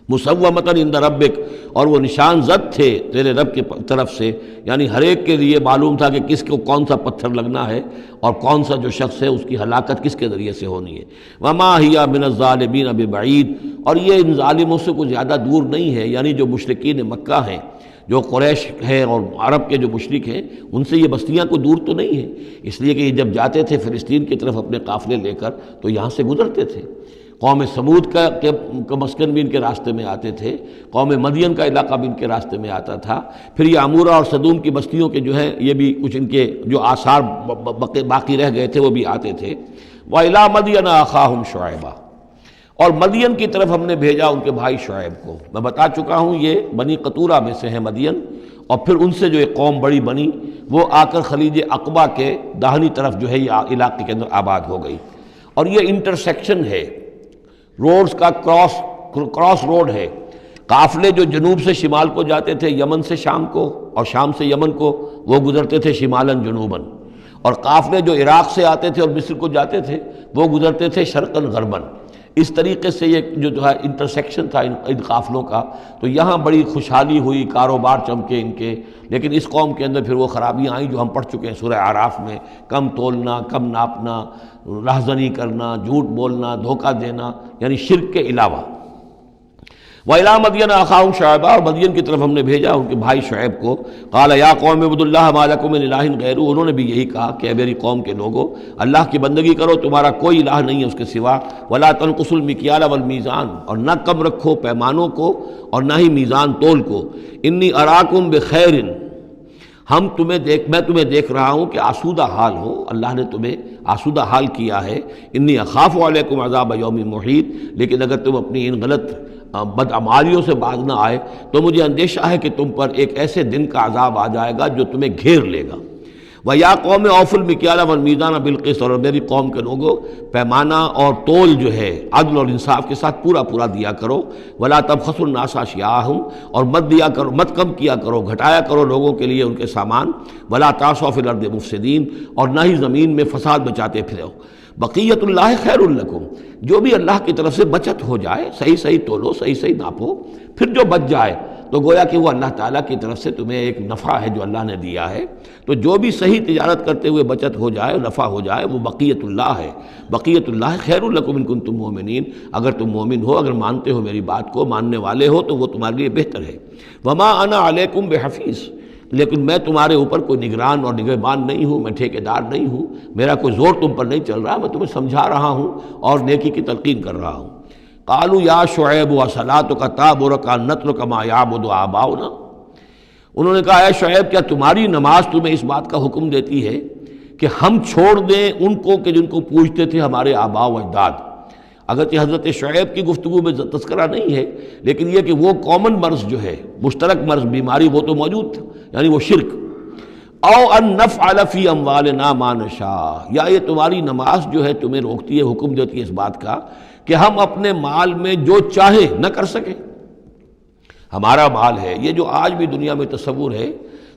مسومۃ عند ربک، اور وہ نشان زد تھے تیرے رب کی طرف سے، یعنی ہر ایک کے لیے معلوم تھا کہ کس کو کون سا پتھر لگنا ہے اور کون سا جو شخص ہے اس کی ہلاکت کس کے ذریعے سے ہونی ہے۔ وما ہی من الظالمین ببعید، اور یہ ان ظالموں سے کوئی زیادہ دور نہیں ہے، یعنی جو مشرکین مکہ ہیں، جو قریش ہیں اور عرب کے جو مشرک ہیں، ان سے یہ بستیاں کوئی دور تو نہیں ہیں، اس لیے کہ یہ جب جاتے تھے فلسطین کی طرف اپنے قافلے لے کر تو یہاں سے گزرتے تھے۔ قوم سمود کا مسکن بھی ان کے راستے میں آتے تھے، قوم مدین کا علاقہ بھی ان کے راستے میں آتا تھا، پھر یہ عمورہ اور صدوم کی بستیوں کے جو ہے یہ بھی کچھ ان کے جو آثار باقی رہ گئے تھے وہ بھی آتے تھے۔ وَإِلَىٰ مَدْيَنَ أَخَاهُمْ شُعَيْبًا، اور مدین کی طرف ہم نے بھیجا ان کے بھائی شعیب کو۔ میں بتا چکا ہوں یہ بنی قطورہ میں سے ہیں مدین، اور پھر ان سے جو ایک قوم بڑی بنی وہ آ کر خلیج عقبہ کے داہنی طرف جو ہے یہ علاقے کے اندر آباد ہو گئی، اور یہ انٹرسیکشن ہے، روڈز کا کراس روڈ ہے۔ قافلے جو جنوب سے شمال کو جاتے تھے یمن سے شام کو، اور شام سے یمن کو، وہ گزرتے تھے شمالاً جنوباً، اور قافلے جو عراق سے آتے تھے اور مصر کو جاتے تھے وہ گزرتے تھے شرقاً غرباً۔ اس طریقے سے یہ جو ہے انٹرسیکشن تھا ان قافلوں کا، تو یہاں بڑی خوشحالی ہوئی، کاروبار چمکے ان کے، لیکن اس قوم کے اندر پھر وہ خرابیاں آئیں جو ہم پڑھ چکے ہیں سورہ اعراف میں، کم تولنا، کم ناپنا، رہزنی کرنا، جھوٹ بولنا، دھوکہ دینا، یعنی شرک کے علاوہ۔ وَإِلَىٰ مَدْيَنَ أَخَاهُمْ شُعَيْبًا، اور مدین کی طرف ہم نے بھیجا ان کے بھائی شعیب کو۔ قَالَ يَا قَوْمِ اعْبُدُوا اللَّهَ مَا لَكُم مِّنْ إِلَٰهٍ غَيْرُهُ، انہوں نے بھی یہی کہا کہ اے میری قوم کے لوگو، اللہ کی بندگی کرو، تمہارا کوئی الہ نہیں ہے اس کے سوا۔ وَلَا تَنْقُصُوا الْمِكْيَالَ وَالْمِيزَانَ، اور نہ کم رکھو پیمانوں کو اور نہ ہی میزان تول کو۔ إِنِّي أَرَاكُمْ بِخَيْرٍ، میں تمہیں دیکھ رہا ہوں کہ آسودہ حال ہو، اللہ نے تمہیں آسودہ حال کیا ہے۔ انی اخاف علیکم عذاب یوم محیط، لیکن اگر تم اپنی ان غلط بدعمالیوں سے باز نہ آئے تو مجھے اندیشہ ہے کہ تم پر ایک ایسے دن کا عذاب آ جائے گا جو تمہیں گھیر لے گا۔ وَيَا قَوْمِ أَوْفُوا الْمِكْيَالَ وَالْمِيزَانَ بِالْقِسْطِ، اور میری قوم کے لوگوں پیمانہ اور تول جو ہے عدل اور انصاف کے ساتھ پورا پورا دیا کرو۔ وَلَا تَبْخَسُوا النَّاسَ أَشْيَاءَهُمْ، اور مت کم کیا کرو، گھٹایا کرو لوگوں کے لیے ان کے سامان۔ وَلَا تَعْثَوْا فِي الْأَرْضِ مُفْسِدِينَ، اور نہ ہی زمین میں فساد بچاتے پھرو۔ بقیت اللہ خیر لکم، جو بھی اللہ کی طرف سے بچت ہو جائے، صحیح صحیح تولو، صحیح صحیح ناپو، پھر جو بچ جائے تو گویا کہ وہ اللہ تعالیٰ کی طرف سے تمہیں ایک نفع ہے جو اللہ نے دیا ہے۔ تو جو بھی صحیح تجارت کرتے ہوئے بچت ہو جائے، نفع ہو جائے، وہ بقیت اللہ ہے۔ بقیت اللہ خیر لکم ان کنتم مؤمنین، اگر تم مومن ہو، اگر مانتے ہو میری بات کو، ماننے والے ہو تو وہ تمہارے لیے بہتر ہے۔ وما انا علیکم بحفیظ، لیکن میں تمہارے اوپر کوئی نگران اور نگہبان نہیں ہوں، میں ٹھیکیدار نہیں ہوں، میرا کوئی زور تم پر نہیں چل رہا، میں تمہیں سمجھا رہا ہوں اور نیکی کی تلقین کر رہا ہوں۔ قالوا یا شعیب وصلاتک تأمرک ان نترک ما یعبد آباؤنا، انہوں نے کہا اے شعیب، کیا تمہاری نماز تمہیں اس بات کا حکم دیتی ہے کہ ہم چھوڑ دیں ان کو کہ جن کو پوجتے تھے ہمارے آباء و اجداد؟ اگرچہ حضرت شعیب کی گفتگو میں تذکرہ نہیں ہے، لیکن یہ کہ وہ کامن مرض جو ہے، مشترک مرض، بیماری، وہ تو موجود تھا، یعنی وہ شرک۔ او ان نفعل فی اموالنا ما نشاء، یا یہ تمہاری نماز جو ہے تمہیں روکتی ہے، حکم دیتی ہے اس بات کا کہ ہم اپنے مال میں جو چاہے نہ کر سکیں۔ ہمارا مال ہے، یہ جو آج بھی دنیا میں تصور ہے،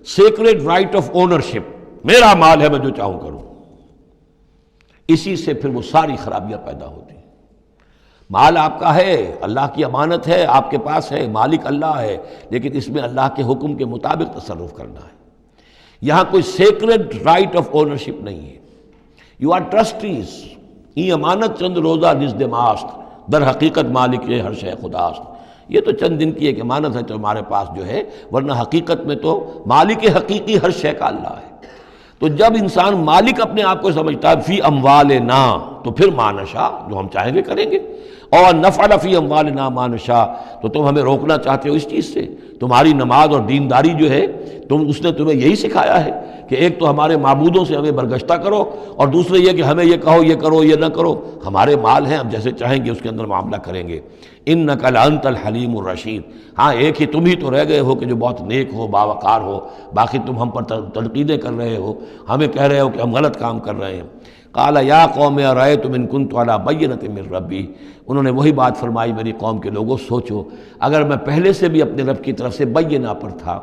سیکریڈ رائٹ آف اونرشپ، میرا مال ہے، میں جو چاہوں کروں، اسی سے پھر وہ ساری خرابیاں پیدا ہوتی ہیں۔ مال آپ کا ہے، اللہ کی امانت ہے، آپ کے پاس ہے، مالک اللہ ہے، لیکن اس میں اللہ کے حکم کے مطابق تصرف کرنا ہے۔ یہاں کوئی سیکریڈ رائٹ آف اونرشپ نہیں ہے۔ یو آر ٹرسٹیز، یہ امانت چند روزہ نزد ماست، در حقیقت مالک ہر شے خداست۔ یہ تو چند دن کی ایک امانت ہے تمہارے پاس جو ہے، ورنہ حقیقت میں تو مالک حقیقی ہر شے کا اللہ ہے۔ تو جب انسان مالک اپنے آپ کو سمجھتا ہے فی اموالنا، تو پھر ما نشاء، جو ہم چاہیں گے کریں گے۔ اور نفعل فی اموالنا ما نشاء، تو تم ہمیں روکنا چاہتے ہو اس چیز سے۔ تمہاری نماز اور دینداری جو ہے، اس نے تمہیں یہی سکھایا ہے کہ ایک تو ہمارے معبودوں سے ہمیں برگشتہ کرو، اور دوسرے یہ کہ ہمیں یہ کہو یہ کرو یہ نہ کرو، ہمارے مال ہیں، ہم جیسے چاہیں گے اس کے اندر معاملہ کریں گے۔ انک لانت الحلیم الرشید، ہاں ایک ہی تم ہی تو رہ گئے ہو کہ جو بہت نیک ہو، باوقار ہو، باقی تم ہم پر تنقیدیں کر رہے ہو، ہمیں کہہ رہے ہو کہ ہم غلط کام کر رہے ہیں۔ قال یا قوم ارأیتم ان کنت علی بینۃ من ربی، انہوں نے وہی بات فرمائی میری قوم کے لوگوں، سوچو اگر میں پہلے سے بھی اپنے رب کی طرف سے بینہ پر تھا،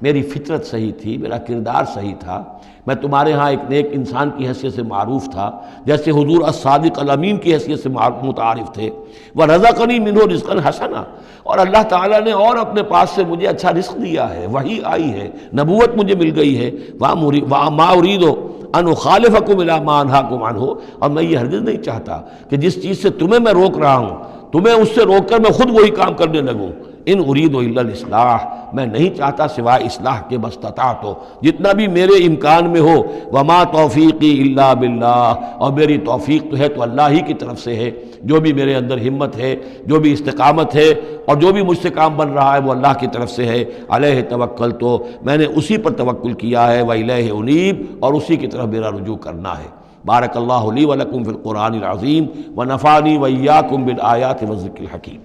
میری فطرت صحیح تھی، میرا کردار صحیح تھا، میں تمہارے ہاں ایک نیک انسان کی حیثیت سے معروف تھا، جیسے حضور الصادق الامین کی حیثیت سے متعارف تھے، وَرَزَقَنِي مِنْهُ رِزْقًا حَسَنًا، اور اللہ تعالیٰ نے اور اپنے پاس سے مجھے اچھا رزق دیا ہے، وحی آئی ہے، نبوت مجھے مل گئی ہے، وَمَا أُرِيدُ أَنْ أُخَالِفَكُمْ إِلَىٰ مَا أَنْهَاكُمْ عَنْهُ، اور میں یہ ہرگز نہیں چاہتا کہ جس چیز سے تمہیں میں روک رہا ہوں، تمہیں اس سے روک کر میں خود وہی کام کرنے لگوں۔ ان اريد الا الاصلاح، میں نہیں چاہتا سوائے اصلاح کے، مستطاعت ہو، جتنا بھی میرے امکان میں ہو، وما توفیقی الا باللہ، اور میری توفیق تو ہے تو اللہ ہی کی طرف سے ہے، جو بھی میرے اندر ہمت ہے، جو بھی استقامت ہے، اور جو بھی مجھ سے کام بن رہا ہے وہ اللہ کی طرف سے ہے۔ علیہ توکل، تو میں نے اسی پر توکل کیا ہے، وإلیہ انیب، اور اسی کی طرف میرا رجوع کرنا ہے۔ بارک اللہ لی ولکم فی القرآن العظیم ونفعنی وإیاکم بالآیات والذکر الحکیم۔